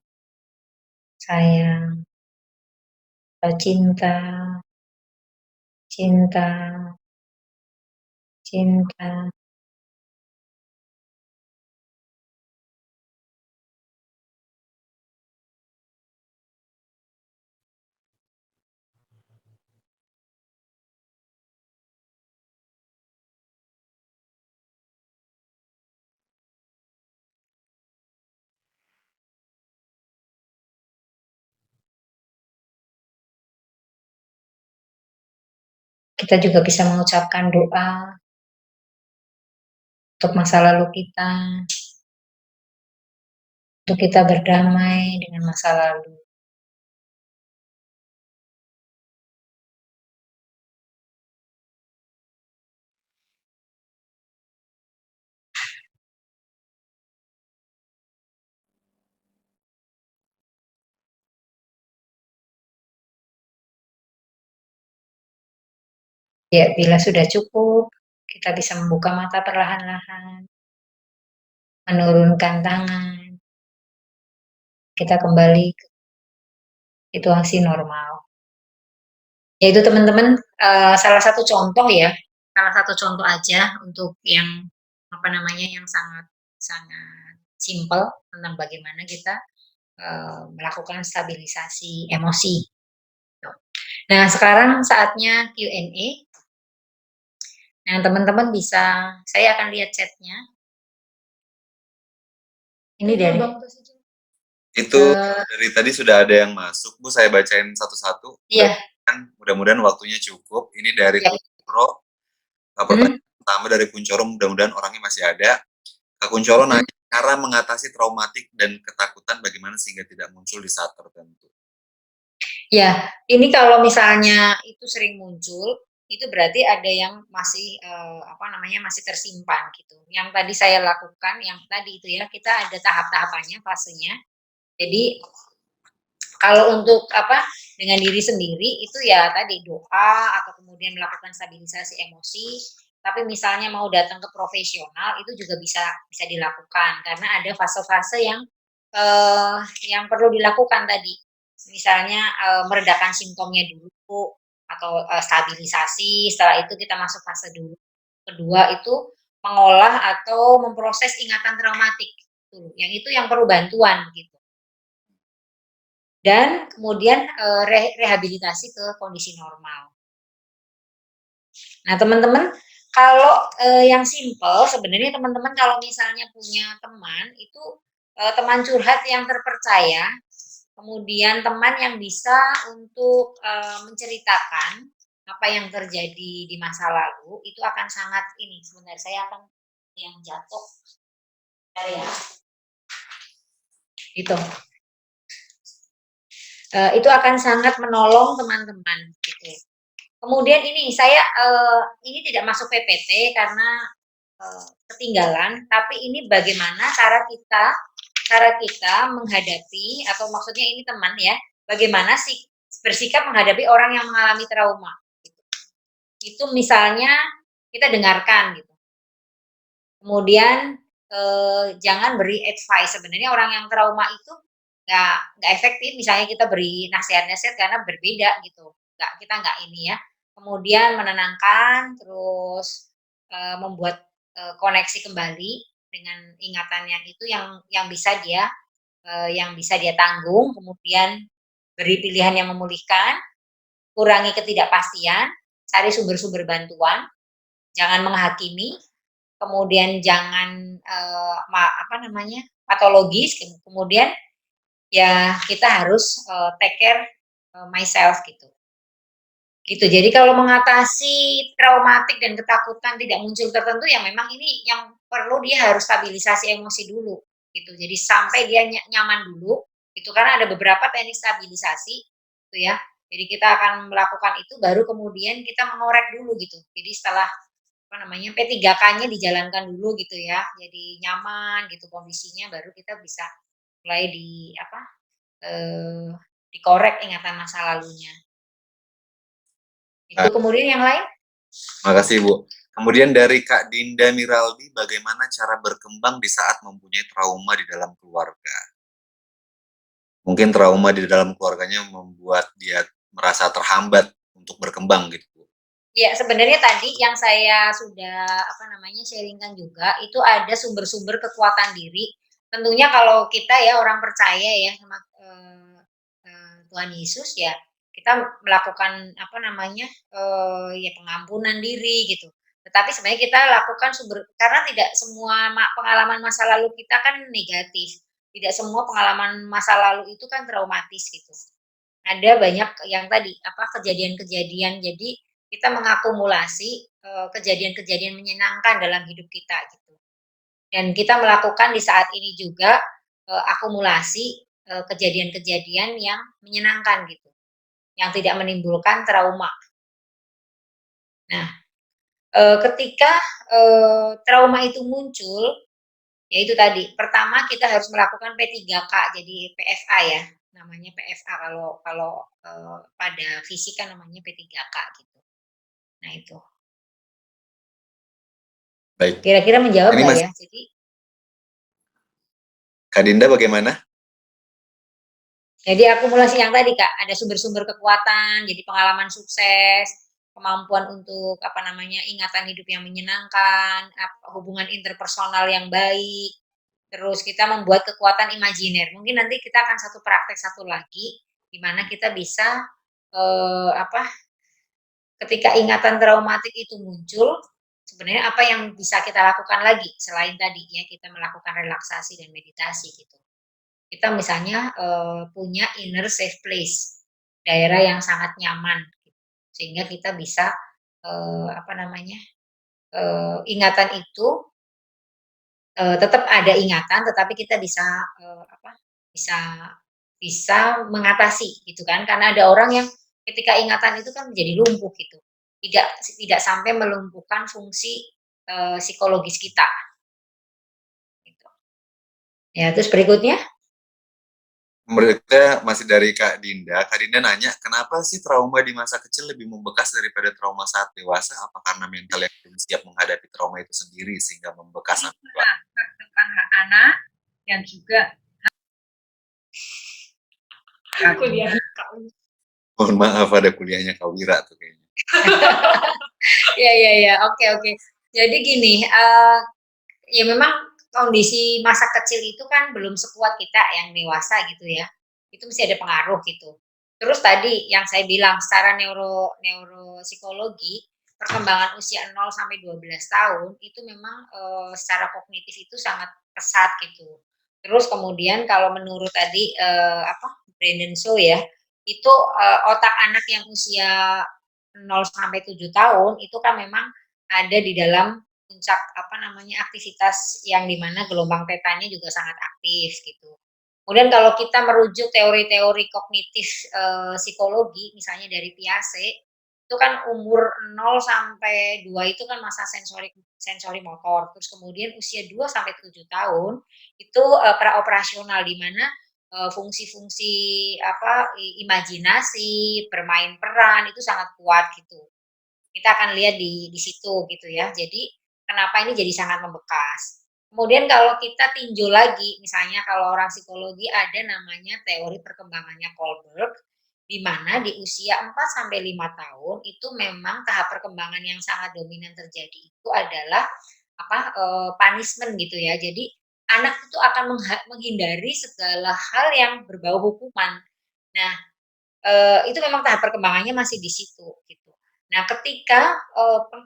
Speaker 4: sayang, atau cinta, cinta, cinta. Kita juga bisa mengucapkan doa untuk masa lalu kita, untuk kita berdamai dengan masa lalu. Ya, bila sudah cukup, kita bisa membuka mata perlahan-lahan, menurunkan tangan, kita kembali ke situasi normal. Yaitu teman-teman, salah satu contoh ya, salah satu contoh aja untuk yang apa namanya yang sangat sangat simpel tentang bagaimana kita melakukan stabilisasi emosi. Nah, sekarang saatnya Q&A. Nah, teman-teman bisa, saya akan lihat chatnya. Ini dari
Speaker 3: Itu dari tadi sudah ada yang masuk, Bu. Saya bacain satu-satu.
Speaker 4: Iya.
Speaker 3: Mudah-mudahan waktunya cukup. Ini dari
Speaker 4: Ya.
Speaker 3: Kuncoro. Pertanyaan pertama dari Kuncoro, mudah-mudahan orangnya masih ada. Kak Kuncoro nanya, cara mengatasi traumatik dan ketakutan bagaimana sehingga tidak muncul di saat tertentu?
Speaker 4: Ya, ini kalau misalnya itu sering muncul, itu berarti ada yang masih apa namanya masih tersimpan gitu. Yang tadi saya lakukan, yang tadi itu ya kita ada tahap-tahapannya, fasenya. Jadi kalau untuk apa dengan diri sendiri itu ya tadi doa atau kemudian melakukan stabilisasi emosi. Tapi misalnya mau datang ke profesional itu juga bisa dilakukan karena ada fase-fase yang perlu dilakukan tadi. Misalnya meredakan simptomnya dulu atau stabilisasi. Setelah itu kita masuk fase dulu. Kedua itu mengolah atau memproses ingatan traumatik. Yang itu yang perlu bantuan gitu. Dan kemudian rehabilitasi ke kondisi normal. Nah, teman-teman, kalau yang simple sebenarnya teman-teman kalau misalnya punya teman itu teman curhat yang terpercaya, kemudian teman yang bisa untuk menceritakan apa yang terjadi di masa lalu itu akan sangat ini. Sebentar saya akan yang jatuh. Ya. Itu. Itu akan sangat menolong teman-teman gitu. Kemudian ini saya ini tidak masuk PPT karena ketinggalan, tapi ini bagaimana cara kita menghadapi, atau maksudnya ini teman ya, bagaimana sih bersikap menghadapi orang yang mengalami trauma. Gitu. Itu misalnya kita dengarkan gitu. Kemudian jangan beri advice. Sebenarnya orang yang trauma itu nggak efektif. Misalnya kita beri nasihat-nasihat karena berbeda gitu. Kita nggak ini ya. Kemudian menenangkan, terus membuat koneksi kembali dengan ingatan yang itu yang bisa dia tanggung. Kemudian beri pilihan yang memulihkan, kurangi ketidakpastian, cari sumber-sumber bantuan, jangan menghakimi, kemudian jangan patologis, kemudian ya kita harus take care myself gitu. Jadi kalau mengatasi traumatik dan ketakutan tidak muncul tertentu, yang memang ini yang perlu dia harus stabilisasi emosi dulu gitu. Jadi sampai dia nyaman dulu itu, karena ada beberapa teknik stabilisasi gitu ya. Jadi kita akan melakukan itu, baru kemudian kita mengorek dulu gitu. Jadi setelah P3K-nya dijalankan dulu gitu ya. Jadi nyaman gitu kondisinya, baru kita bisa mulai dikorek ingatan masa lalunya. Itu kemudian yang lain?
Speaker 3: Makasih Bu. Kemudian dari Kak Dinda Miraldi, bagaimana cara berkembang di saat mempunyai trauma di dalam keluarga? Mungkin trauma di dalam keluarganya membuat dia merasa terhambat untuk berkembang gitu Bu.
Speaker 4: Ya, sebenarnya tadi yang saya sudah sharingkan juga, itu ada sumber-sumber kekuatan diri. Tentunya kalau kita ya orang percaya ya sama Tuhan Yesus ya, kita melakukan ya pengampunan diri gitu. Tetapi sebenarnya kita lakukan karena tidak semua pengalaman masa lalu kita kan negatif. Tidak semua pengalaman masa lalu itu kan traumatis gitu. Ada banyak yang tadi kejadian-kejadian, jadi kita mengakumulasi kejadian-kejadian menyenangkan dalam hidup kita gitu. Dan kita melakukan di saat ini juga akumulasi kejadian-kejadian yang menyenangkan gitu, yang tidak menimbulkan trauma. Nah, ketika trauma itu muncul, yaitu tadi, pertama kita harus melakukan P3K, jadi PFA ya, namanya PFA kalau pada fisika namanya P3K gitu. Nah itu.
Speaker 3: Baik.
Speaker 4: Kira-kira menjawab nggak ya?
Speaker 3: Kak Dinda bagaimana?
Speaker 4: Jadi akumulasi yang tadi Kak, ada sumber-sumber kekuatan, jadi pengalaman sukses, kemampuan untuk ingatan hidup yang menyenangkan, hubungan interpersonal yang baik, terus kita membuat kekuatan imajiner. Mungkin nanti kita akan praktek satu lagi, di mana kita bisa ketika ingatan traumatik itu muncul, sebenarnya apa yang bisa kita lakukan lagi selain tadi ya kita melakukan relaksasi dan meditasi gitu. Kita misalnya punya inner safe place, daerah yang sangat nyaman, sehingga kita bisa ingatan itu tetap ada ingatan, tetapi kita bisa bisa mengatasi gitu kan, karena ada orang yang ketika ingatan itu kan menjadi lumpuh gitu, tidak sampai melumpuhkan fungsi psikologis kita. Gitu. Ya, terus berikutnya?
Speaker 3: Mereka masih dari Kak Dinda. Kak Dinda nanya, kenapa sih trauma di masa kecil lebih membekas daripada trauma saat dewasa? Apa karena mental yang belum siap menghadapi trauma itu sendiri sehingga membekas?
Speaker 2: Hak anak yang juga
Speaker 1: kuliah.
Speaker 3: Mohon maaf, ada kuliahnya Kak Wira tuh kayaknya.
Speaker 4: Ya, oke. Jadi gini, ya memang kondisi masa kecil itu kan belum sekuat kita yang dewasa gitu ya. Itu mesti ada pengaruh gitu. Terus tadi yang saya bilang secara neuropsikologi, perkembangan usia 0 sampai 12 tahun itu memang secara kognitif itu sangat pesat gitu. Terus kemudian kalau menurut tadi Brandon Shaw ya, itu otak anak yang usia 0 sampai 7 tahun itu kan memang ada di dalam puncak aktivitas yang dimana gelombang tetanya juga sangat aktif gitu. Kemudian kalau kita merujuk teori-teori kognitif psikologi, misalnya dari Piaget, itu kan umur 0 sampai 2 itu kan masa sensori motor. Terus kemudian usia 2 sampai 7 tahun itu praoperasional, di mana fungsi-fungsi imajinasi, bermain peran itu sangat kuat gitu. Kita akan lihat di situ gitu ya. Jadi kenapa ini jadi sangat membekas. Kemudian kalau kita tinjau lagi, misalnya kalau orang psikologi ada namanya teori perkembangannya Kohlberg, di mana di usia 4 sampai 5 tahun itu memang tahap perkembangan yang sangat dominan terjadi itu adalah punishment gitu ya. Jadi anak itu akan menghindari segala hal yang berbau hukuman. Nah, itu memang tahap perkembangannya masih di situ gitu. Nah, ketika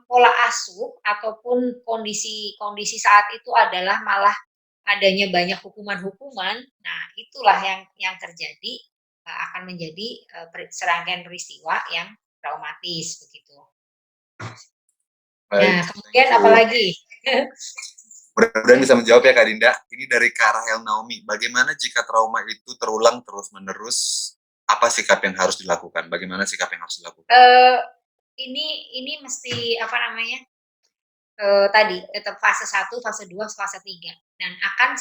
Speaker 4: pola asuh ataupun kondisi saat itu adalah malah adanya banyak hukuman-hukuman, nah itulah yang terjadi akan menjadi serangkaian peristiwa yang traumatis begitu.
Speaker 3: Baik,
Speaker 4: Nah,
Speaker 3: thank
Speaker 4: kemudian
Speaker 3: you.
Speaker 4: apalagi?
Speaker 3: Mudah-mudahan bisa menjawab ya Kak Dinda. Ini dari Kak Rahel Naomi. Bagaimana jika trauma itu terulang terus-menerus? Apa sikap yang harus dilakukan? Bagaimana sikap yang harus dilakukan?
Speaker 4: Ini mesti apa namanya? Tadi tetap fase 1, fase 2, fase 3 dan akan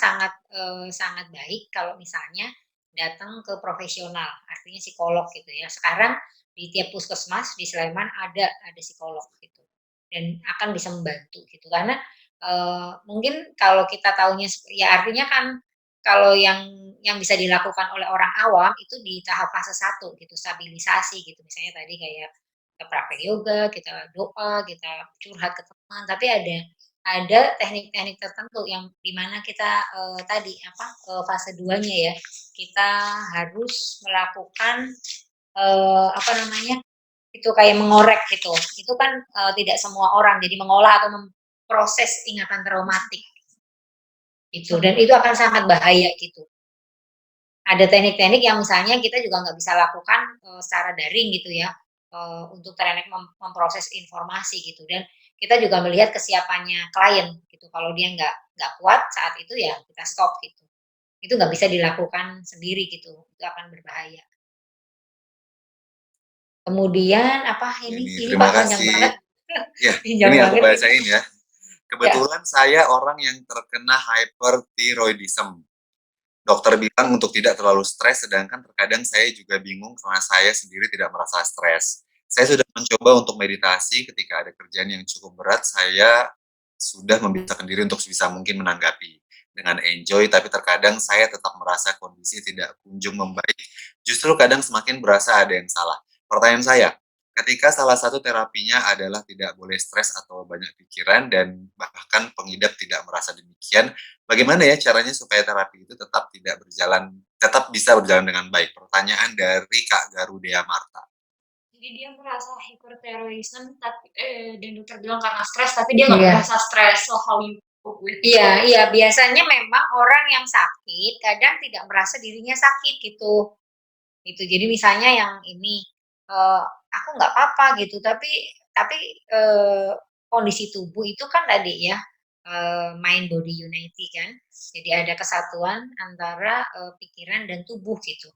Speaker 4: sangat baik kalau misalnya datang ke profesional, artinya psikolog gitu ya. Sekarang di tiap puskesmas di Sleman ada psikolog gitu dan akan bisa membantu gitu. Karena, mungkin kalau kita tahunya ya artinya kan kalau yang bisa dilakukan oleh orang awam itu di tahap fase 1 gitu, stabilisasi gitu. Misalnya tadi kayak kita praktek yoga, kita doa, kita curhat ke teman, tapi ada teknik-teknik tertentu yang dimana kita tadi fase 2-nya ya, kita harus melakukan apa namanya, itu kayak mengorek gitu. Itu kan tidak semua orang jadi mengolah atau memproses ingatan traumatik gitu, dan itu akan sangat bahaya gitu. Ada teknik-teknik yang misalnya kita juga nggak bisa lakukan secara daring gitu ya, untuk teknik memproses informasi gitu, dan kita juga melihat kesiapannya klien gitu. Kalau dia nggak kuat saat itu ya kita stop gitu. Itu nggak bisa dilakukan sendiri gitu, itu akan berbahaya. Kemudian ini
Speaker 3: Terima
Speaker 4: panjang
Speaker 3: kasih.
Speaker 4: banget.
Speaker 3: Ya,
Speaker 4: Panjang
Speaker 3: ini aku
Speaker 4: banget ini.
Speaker 3: bacain ya.
Speaker 4: Ya.
Speaker 3: Kebetulan saya orang yang terkena hyperthyroidism. Dokter bilang untuk tidak terlalu stres, sedangkan terkadang saya juga bingung karena saya sendiri tidak merasa stres. Saya sudah mencoba untuk meditasi ketika ada kerjaan yang cukup berat, saya sudah membiasakan diri untuk sebisa mungkin menanggapi dengan enjoy, tapi terkadang saya tetap merasa kondisi tidak kunjung membaik. Justru kadang semakin berasa ada yang salah. Pertanyaan saya, ketika salah satu terapinya adalah tidak boleh stres atau banyak pikiran dan bahkan pengidap tidak merasa demikian, bagaimana ya caranya supaya terapi itu tetap bisa berjalan dengan baik? Pertanyaan dari Kak Garudea Marta.
Speaker 1: Jadi dia merasa hyperthyroidism dan dokter bilang karena stres, tapi dia nggak merasa stres. So how you cope with it?
Speaker 4: Iya, biasanya memang orang yang sakit kadang tidak merasa dirinya sakit gitu. Gitu. Jadi misalnya yang ini aku nggak apa-apa gitu, tapi kondisi tubuh itu kan tadi ya mind body unity kan. Jadi ada kesatuan antara pikiran dan tubuh gitu.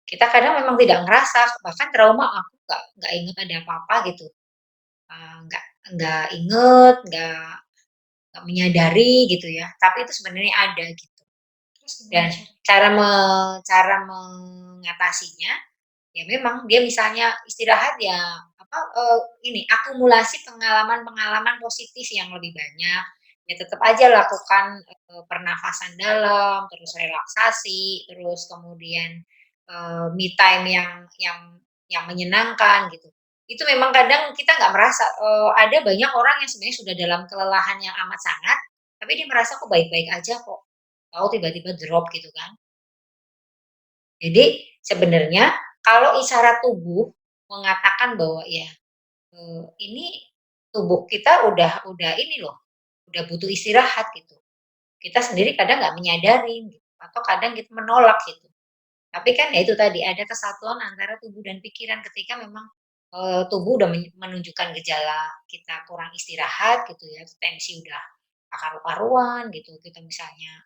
Speaker 4: Kita kadang memang tidak ngerasa, bahkan trauma aku nggak inget ada apa-apa gitu. Nggak inget, nggak menyadari gitu ya. Tapi itu sebenarnya ada gitu. Dan cara mengatasinya ya memang dia misalnya istirahat ya ini akumulasi pengalaman-pengalaman positif yang lebih banyak, ya tetap aja lakukan pernafasan dalam, terus relaksasi, terus kemudian me time yang menyenangkan gitu. Itu memang kadang kita nggak merasa ada banyak orang yang sebenarnya sudah dalam kelelahan yang amat sangat, tapi dia merasa kok baik-baik aja kok, tahu tiba-tiba drop gitu kan. Jadi sebenarnya kalau isyarat tubuh mengatakan bahwa ya, ini tubuh kita udah ini loh, udah butuh istirahat gitu. Kita sendiri kadang nggak menyadari gitu, atau kadang kita menolak gitu. Tapi kan ya itu tadi ada kesatuan antara tubuh dan pikiran ketika memang, tubuh udah menunjukkan gejala kita kurang istirahat gitu ya, tensi udah karu-karuan gitu, kita misalnya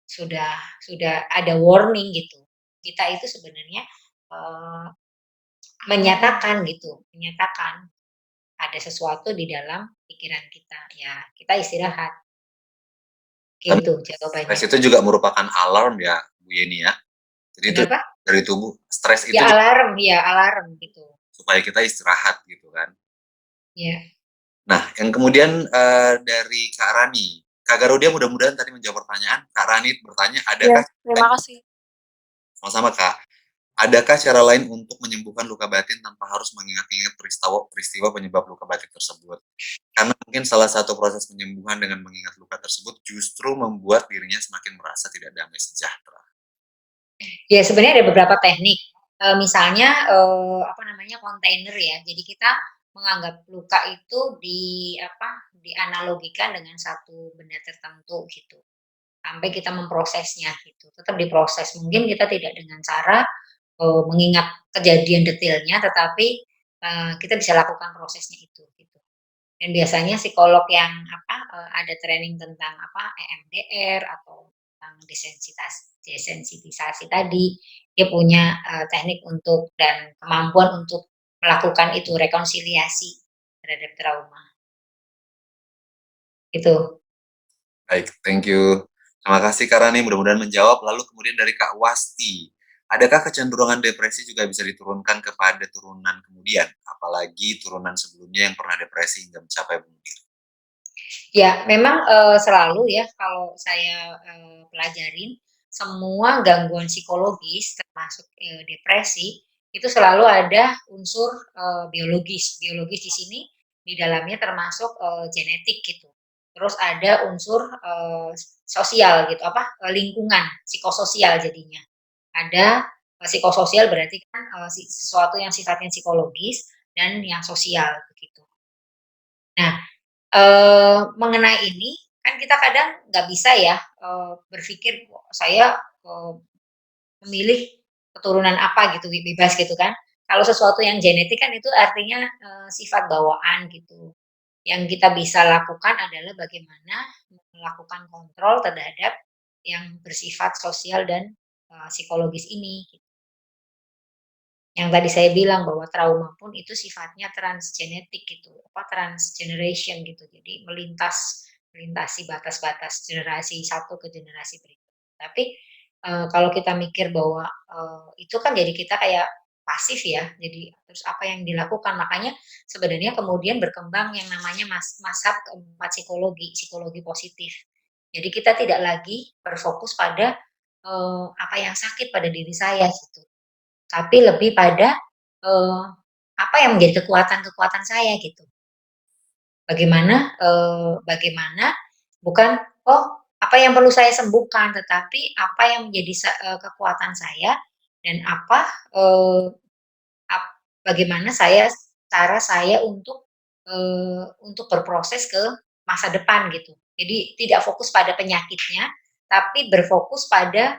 Speaker 4: sudah sudah ada warning gitu. Kita itu sebenarnya, eee, menyatakan ada sesuatu di dalam pikiran kita, ya kita istirahat,
Speaker 3: Dan
Speaker 4: gitu
Speaker 3: stres
Speaker 4: jawabannya.
Speaker 3: itu juga merupakan alarm ya, Bu Yeni ya. Jadi itu
Speaker 4: Kenapa?
Speaker 3: dari tubuh, stres itu
Speaker 4: Ya
Speaker 3: juga
Speaker 4: alarm gitu,
Speaker 3: supaya kita istirahat gitu kan.
Speaker 4: ya.
Speaker 3: Nah, yang kemudian dari Kak Rani, Kak Garudia mudah-mudahan tadi menjawab pertanyaan. Kak Rani bertanya,
Speaker 1: Iya,
Speaker 3: adakah
Speaker 1: terima kasih.
Speaker 3: sama-sama Kak, adakah cara lain untuk menyembuhkan luka batin tanpa harus mengingat-ingat peristiwa penyebab luka batin tersebut? Karena mungkin salah satu proses penyembuhan dengan mengingat luka tersebut justru membuat dirinya semakin merasa tidak damai sejahtera.
Speaker 4: Ya sebenarnya ada beberapa teknik, misalnya, apa namanya, kontainer ya. Jadi kita menganggap luka itu dianalogikan dengan satu benda tertentu gitu, sampai kita memprosesnya gitu, tetap diproses. Mungkin kita tidak dengan cara, mengingat kejadian detailnya, tetapi, kita bisa lakukan prosesnya itu gitu. Dan biasanya psikolog yang ada training tentang EMDR atau tentang desensitisasi tadi, dia punya, teknik untuk dan kemampuan untuk melakukan itu, rekonsiliasi terhadap trauma, itu.
Speaker 3: Baik, thank you. Terima kasih Kak Rani, mudah-mudahan menjawab. Lalu kemudian dari Kak Wasti, adakah kecenderungan depresi juga bisa diturunkan kepada turunan kemudian, apalagi turunan sebelumnya yang pernah depresi hingga mencapai bunuh diri?
Speaker 4: Ya memang, selalu ya kalau saya, pelajarin, semua gangguan psikologis termasuk, depresi, itu selalu ada unsur, biologis. Biologis di sini, di dalamnya termasuk, genetik gitu. Terus ada unsur, sosial gitu, lingkungan, psikososial jadinya. Ada, psikososial berarti kan, sesuatu yang sifatnya psikologis dan yang sosial begitu. Nah, mengenai ini, kan kita kadang nggak bisa ya, berpikir, saya, memilih keturunan apa gitu, bebas gitu kan. Kalau sesuatu yang genetik kan itu artinya, sifat bawaan gitu. Yang kita bisa lakukan adalah bagaimana melakukan kontrol terhadap yang bersifat sosial dan, psikologis ini. Yang tadi saya bilang bahwa trauma pun itu sifatnya transgenetik gitu, transgeneration gitu. Jadi melintasi batas-batas generasi satu ke generasi berikutnya. Tapi, kalau kita mikir bahwa, itu kan jadi kita kayak pasif ya, jadi terus apa yang dilakukan, makanya sebenarnya kemudian berkembang yang namanya mazhab keempat psikologi, psikologi positif. Jadi kita tidak lagi berfokus pada, apa yang sakit pada diri saya gitu. Tapi lebih pada, apa yang menjadi kekuatan-kekuatan saya gitu. Bagaimana bukan, oh apa yang perlu saya sembuhkan, tetapi apa yang menjadi kekuatan saya dan eee, ap bagaimana cara saya untuk berproses ke masa depan gitu. Jadi tidak fokus pada penyakitnya, tapi berfokus pada,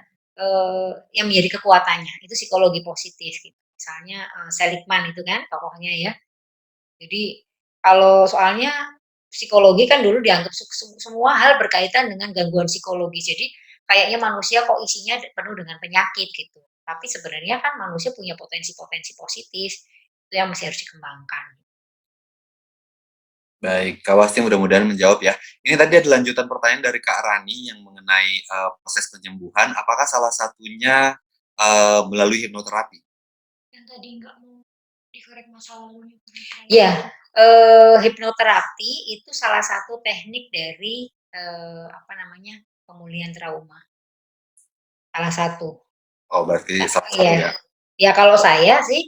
Speaker 4: yang menjadi kekuatannya, itu psikologi positif gitu. Misalnya, Seligman itu kan tokohnya ya. Jadi kalau soalnya psikologi kan dulu dianggap semua hal berkaitan dengan gangguan psikologis. Jadi kayaknya manusia kok isinya penuh dengan penyakit gitu. Tapi sebenarnya kan manusia punya potensi-potensi positif, itu yang masih harus dikembangkan.
Speaker 3: Baik, Kak Wasti mudah-mudahan menjawab ya. Ini tadi ada lanjutan pertanyaan dari Kak Rani yang mengenai proses penyembuhan. Apakah salah satunya melalui hipnoterapi?
Speaker 1: Yang tadi nggak mau dikorek masa lalunya.
Speaker 4: Iya, hipnoterapi itu salah satu teknik dari, pemulihan trauma, salah satu.
Speaker 3: Oh, berarti salah satu
Speaker 4: Iya.
Speaker 3: ya.
Speaker 4: Ya kalau saya sih,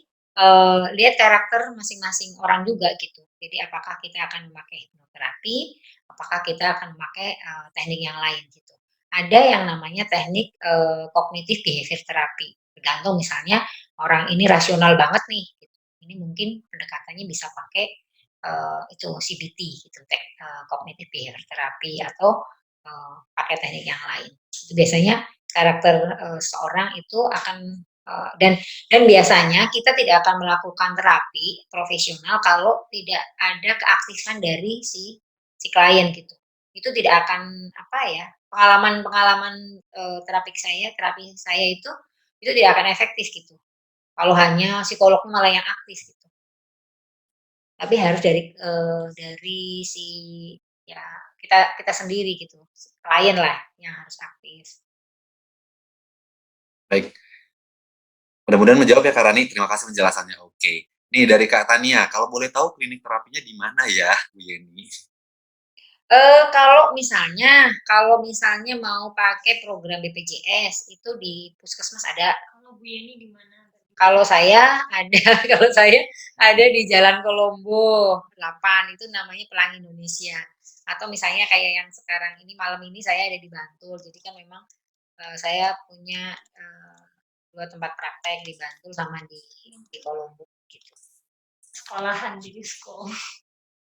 Speaker 4: lihat karakter masing-masing orang juga gitu. Jadi apakah kita akan memakai hipnoterapi, apakah kita akan memakai, teknik yang lain gitu. Ada yang namanya teknik, cognitive behavior therapy, tergantung misalnya orang ini rasional banget nih gitu, ini mungkin pendekatannya bisa pakai, itu CBT gitu, cognitive behavior therapy atau, pakai teknik yang lain. Itu biasanya karakter, seseorang itu akan, dan biasanya kita tidak akan melakukan terapi profesional kalau tidak ada keaktifan dari si klien gitu. itu tidak akan apa ya, pengalaman-pengalaman, terapi saya itu tidak akan efektif gitu, kalau hanya psikolognya malah yang aktif gitu. Tapi harus dari si ya kita kita sendiri gitu, klien lah yang harus aktif.
Speaker 3: Baik, mudah-mudahan menjawab ya Kak Rani, terima kasih penjelasannya, oke. Nih dari Kak Tania, kalau boleh tahu klinik terapinya di mana ya, Bu Yeni?
Speaker 4: Kalau misalnya mau pakai program BPJS itu di puskesmas ada.
Speaker 1: Kalau Bu Yeni di mana?
Speaker 4: Kalau saya ada kalau saya ada di Jalan Kolombo 8, itu namanya Pelangi Indonesia. Atau misalnya kayak yang sekarang ini, malam ini saya ada di Bantul. Jadi kan memang, saya punya, 2 tempat praktek di Bantul sama di Kolombo gitu.
Speaker 1: Sekolahan, jadi sekolah.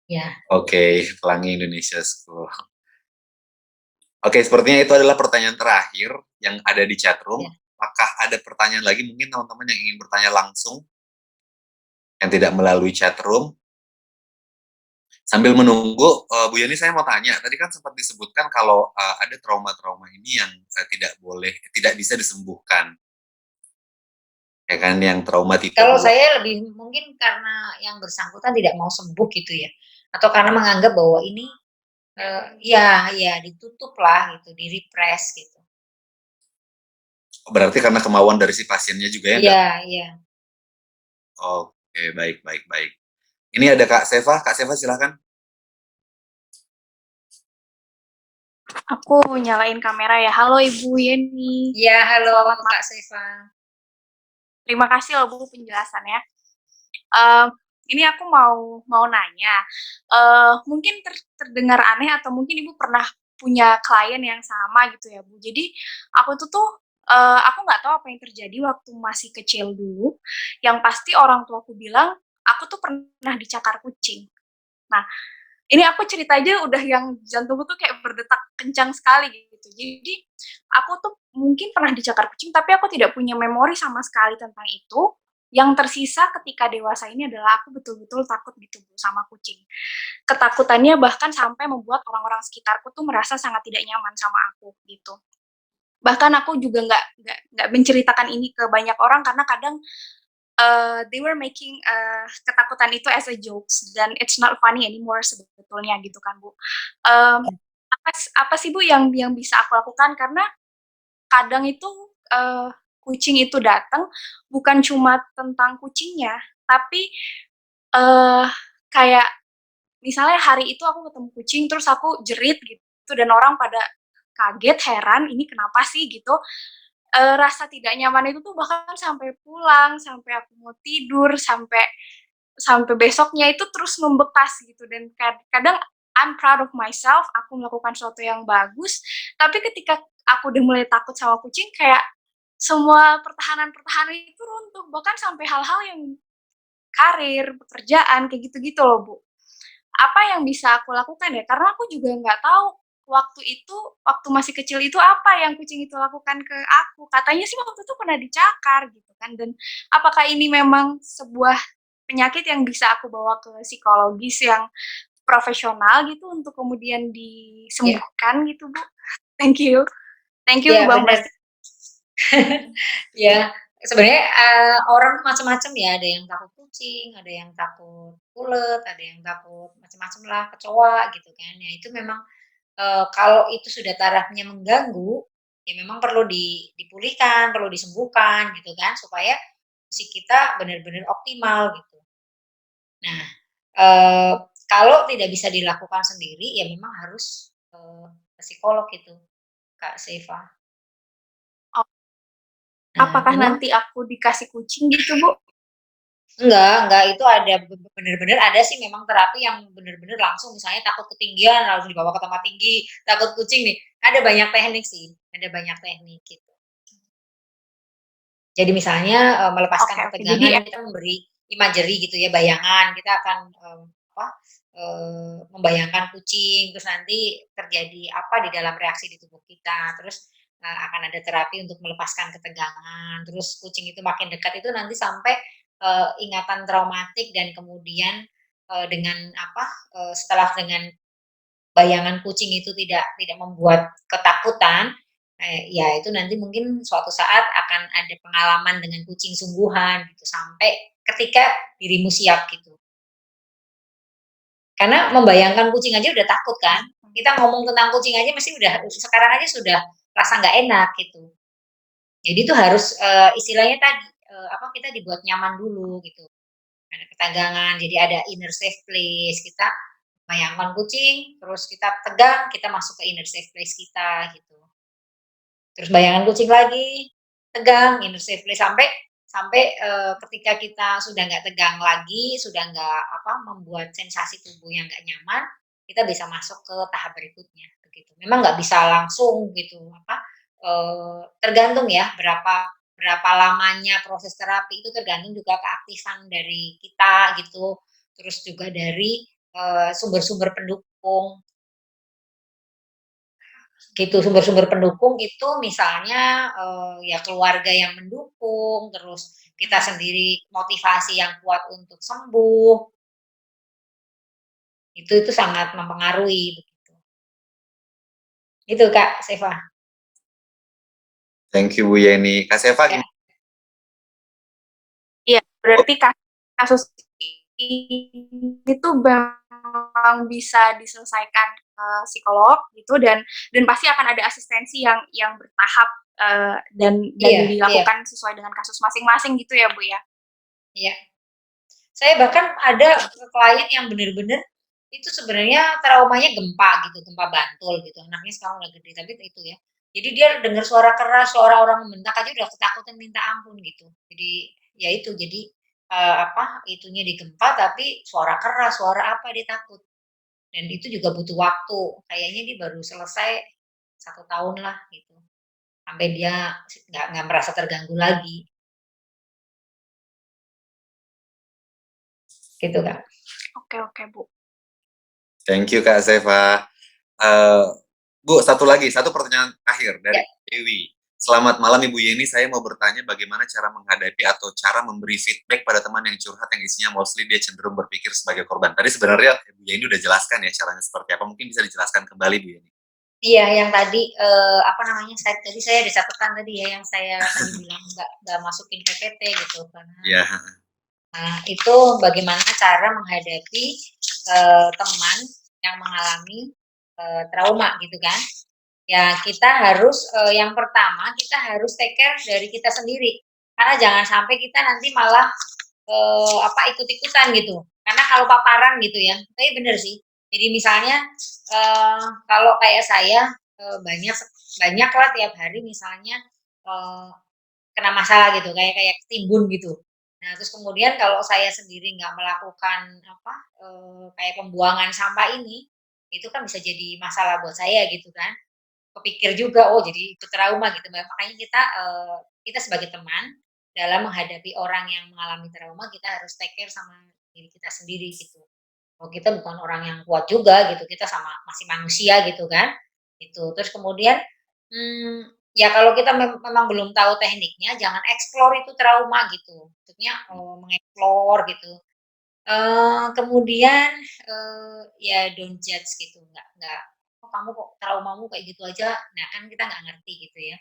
Speaker 4: Ya.
Speaker 3: Oke, Pelangi Indonesia School. Oke, sepertinya itu adalah pertanyaan terakhir yang ada di chatroom.
Speaker 4: Ya.
Speaker 3: Apakah ada pertanyaan lagi mungkin teman-teman yang ingin bertanya langsung yang tidak melalui chatroom? Sambil menunggu, Bu Yeni saya mau tanya, tadi kan sempat disebutkan kalau ada trauma-trauma ini yang tidak bisa disembuhkan. Ya kan, yang trauma tipe
Speaker 4: Kalau
Speaker 3: 2.
Speaker 4: saya lebih mungkin karena yang bersangkutan tidak mau sembuh gitu ya, atau karena menganggap bahwa ini, ya ditutup lah gitu, di-repress gitu.
Speaker 3: Berarti karena kemauan dari si pasiennya juga ya?
Speaker 4: Iya iya.
Speaker 3: Oke, baik baik baik. Ini ada Kak Seva silakan.
Speaker 1: Aku nyalain kamera ya. Halo Ibu Yeni.
Speaker 4: Iya, halo
Speaker 1: Selamat
Speaker 4: Kak Seva.
Speaker 1: Terima kasih loh Bu penjelasannya. Ini aku mau nanya, mungkin terdengar aneh atau mungkin Ibu pernah punya klien yang sama gitu ya Bu. Jadi aku tuh, aku nggak tahu apa yang terjadi waktu masih kecil dulu, yang pasti orang tuaku bilang, aku tuh pernah dicakar kucing. Nah, ini aku cerita aja udah yang jantungku tuh kayak berdetak kencang sekali gitu. Jadi aku tuh mungkin pernah dicakar kucing, tapi aku tidak punya memori sama sekali tentang itu. Yang tersisa ketika dewasa ini adalah aku betul-betul takut gitu Bu sama kucing. Ketakutannya bahkan sampai membuat orang-orang sekitarku tuh merasa sangat tidak nyaman sama aku gitu. Bahkan aku juga nggak menceritakan ini ke banyak orang karena kadang they were making ketakutan itu as a jokes dan it's not funny anymore sebetulnya gitu kan Bu. Apa sih Bu yang bisa aku lakukan karena kadang itu kucing itu datang bukan cuma tentang kucingnya, tapi kayak misalnya hari itu aku ketemu kucing terus aku jerit gitu dan orang pada kaget, heran, ini kenapa sih gitu. Rasa tidak nyaman itu tuh bahkan sampai pulang, sampai aku mau tidur, sampai sampai besoknya itu terus membekas gitu dan kadang I'm proud of myself, aku melakukan sesuatu yang bagus, tapi ketika aku udah mulai takut sama kucing kayak semua pertahanan-pertahanan itu runtuh, bahkan sampai hal-hal yang karir, pekerjaan, kayak gitu-gitu loh, Bu. Apa yang bisa aku lakukan ya? Karena aku juga nggak tahu waktu itu, waktu masih kecil itu apa yang kucing itu lakukan ke aku. Katanya sih waktu itu pernah dicakar gitu kan. Dan apakah ini memang sebuah penyakit yang bisa aku bawa ke psikologis yang profesional gitu untuk kemudian
Speaker 4: Ya.
Speaker 1: disembuhkan gitu, Bu? Thank you. Thank you,
Speaker 4: Ya,
Speaker 1: Bang
Speaker 4: benar.
Speaker 1: Pras.
Speaker 4: Ya, sebenarnya, orang macam-macam ya, ada yang takut kucing, ada yang takut ulet, ada yang takut macam-macam lah, kecoa gitu kan. Ya itu memang, kalau itu sudah tarafnya mengganggu, ya memang perlu dipulihkan, perlu disembuhkan gitu kan, supaya fungsi kita benar-benar optimal gitu. Nah, eee, kalau tidak bisa dilakukan sendiri, ya memang harus, ke psikolog itu, Kak Seva.
Speaker 1: Oh,
Speaker 4: Nah,
Speaker 1: apakah
Speaker 4: memang
Speaker 1: nanti aku dikasih kucing gitu, Bu?
Speaker 4: enggak, itu ada bener-bener ada sih memang terapi yang bener-bener langsung misalnya takut ketinggian langsung dibawa ke tempat tinggi, takut kucing nih, ada banyak teknik sih, ada banyak teknik gitu. Jadi misalnya, melepaskan
Speaker 1: Oke, oke. Jadi
Speaker 4: ketegangan kita memberi imagery gitu ya, bayangan kita akan, membayangkan kucing, terus nanti terjadi apa di dalam reaksi di tubuh kita, terus, akan ada terapi untuk melepaskan ketegangan, terus kucing itu makin dekat itu nanti sampai, ingatan traumatik dan kemudian, dengan apa, setelah dengan bayangan kucing itu tidak membuat ketakutan, ya itu nanti mungkin suatu saat akan ada pengalaman dengan kucing sungguhan gitu, sampai ketika dirimu siap gitu. Karena membayangkan kucing aja udah takut kan, kita ngomong tentang kucing aja mesti sekarang aja sudah rasa nggak enak gitu. Jadi itu harus, istilahnya tadi, kita dibuat nyaman dulu gitu, ada ketegangan, jadi ada inner safe place, kita bayangkan kucing, terus kita tegang, kita masuk ke inner safe place kita gitu. Terus bayangan kucing lagi, tegang, inner safe place, sampai sampai, ketika kita sudah nggak tegang lagi, sudah nggak membuat sensasi tubuh yang nggak nyaman, kita bisa masuk ke tahap berikutnya begitu. Memang nggak bisa langsung gitu tergantung ya berapa berapa lamanya proses terapi, itu tergantung juga keaktifan dari kita gitu, terus juga dari, sumber-sumber pendukung. Gitu, sumber-sumber pendukung itu misalnya, ya keluarga yang mendukung, terus kita sendiri motivasi yang kuat untuk sembuh, itu sangat mempengaruhi begitu. Itu Kak Seva.
Speaker 3: Thank you Bu Yeni. Kak Seva
Speaker 4: Ya.
Speaker 3: gimana?
Speaker 1: Iya, berarti kasus ini tuh memang bisa diselesaikan psikolog gitu, dan pasti akan ada asistensi yang bertahap dan
Speaker 4: Iya,
Speaker 1: dilakukan sesuai dengan kasus masing-masing gitu ya Bu ya.
Speaker 4: iya. Saya bahkan ada klien yang benar-benar itu sebenarnya traumanya gempa gitu, gempa Bantul gitu. Anaknya sekarang udah gede, tapi itu ya. Jadi dia dengar suara keras, suara orang membentak aja udah ketakutan minta ampun gitu. Jadi ya itu, jadi itunya di gempa tapi suara keras, suara apa dia takut. Dan itu juga butuh waktu. Kayaknya dia baru selesai 1 tahun lah gitu. Sampai dia nggak merasa terganggu lagi. Gitu Kak.
Speaker 1: Oke Bu.
Speaker 3: Thank you Kak Seva. Bu, satu pertanyaan akhir dari
Speaker 4: Ya.
Speaker 3: Dewi. Selamat malam Ibu Yeni, saya mau bertanya bagaimana cara menghadapi atau cara memberi feedback pada teman yang curhat yang isinya mostly dia cenderung berpikir sebagai korban. Tadi sebenarnya Ibu Yeni udah jelaskan ya caranya seperti apa, mungkin bisa dijelaskan kembali Bu Yeni.
Speaker 4: Iya, yang tadi, saya ada catatan tadi ya, yang saya tadi bilang nggak masukin PPT gitu, karena
Speaker 3: Iya.
Speaker 4: nah, itu bagaimana cara menghadapi, teman yang mengalami, trauma gitu kan. Ya kita harus, yang pertama kita harus take care dari kita sendiri, karena jangan sampai kita nanti malah, ikut-ikutan gitu. Karena kalau paparan gitu ya, tapi bener sih. Jadi misalnya, kalau kayak saya, banyaklah tiap hari misalnya, eee, kena masalah gitu, kayak kayak ketimbun gitu. Nah, terus kemudian kalau saya sendiri nggak melakukan kayak pembuangan sampah ini, itu kan bisa jadi masalah buat saya gitu kan. Kepikir juga, oh jadi ikut trauma gitu. Makanya kita sebagai teman, dalam menghadapi orang yang mengalami trauma, kita harus take care sama diri kita sendiri gitu. Oh kita bukan orang yang kuat juga gitu, kita masih manusia gitu kan, itu. Terus kemudian, ya kalau kita memang belum tahu tekniknya, jangan explore itu trauma gitu. Maksudnya, mengeksplor gitu. Kemudian, ya don't judge gitu, nggak, "Oh kamu kok traumamu kayak gitu aja?" Nah kan kita nggak ngerti gitu ya.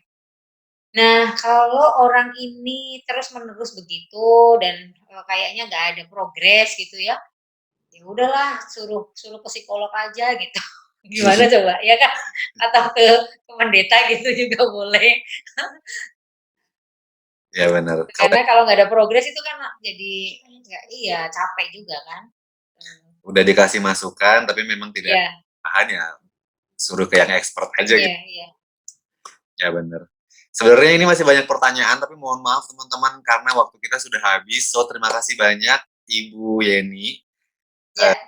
Speaker 4: Nah kalau orang ini terus-menerus begitu dan, kayaknya nggak ada progres gitu ya, ya udahlah suruh suruh ke psikolog aja gitu. Gimana coba, ya kan? Atau ke pendeta gitu juga boleh.
Speaker 3: Ya benar.
Speaker 4: Karena kalau nggak ada progres itu kan jadi capek juga kan.
Speaker 3: Udah dikasih masukan tapi memang tidak
Speaker 4: Iya,
Speaker 3: tahan ya suruh ke yang expert aja gitu.
Speaker 4: iya, iya.
Speaker 3: Ya benar. Sebenarnya ini masih banyak pertanyaan tapi mohon maaf teman-teman karena waktu kita sudah habis. So terima kasih banyak Ibu Yeni.
Speaker 4: Iya.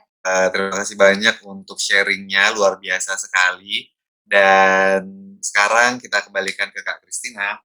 Speaker 3: Terima kasih banyak untuk sharingnya, luar biasa sekali. Dan sekarang kita kembalikan ke Kak Kristina.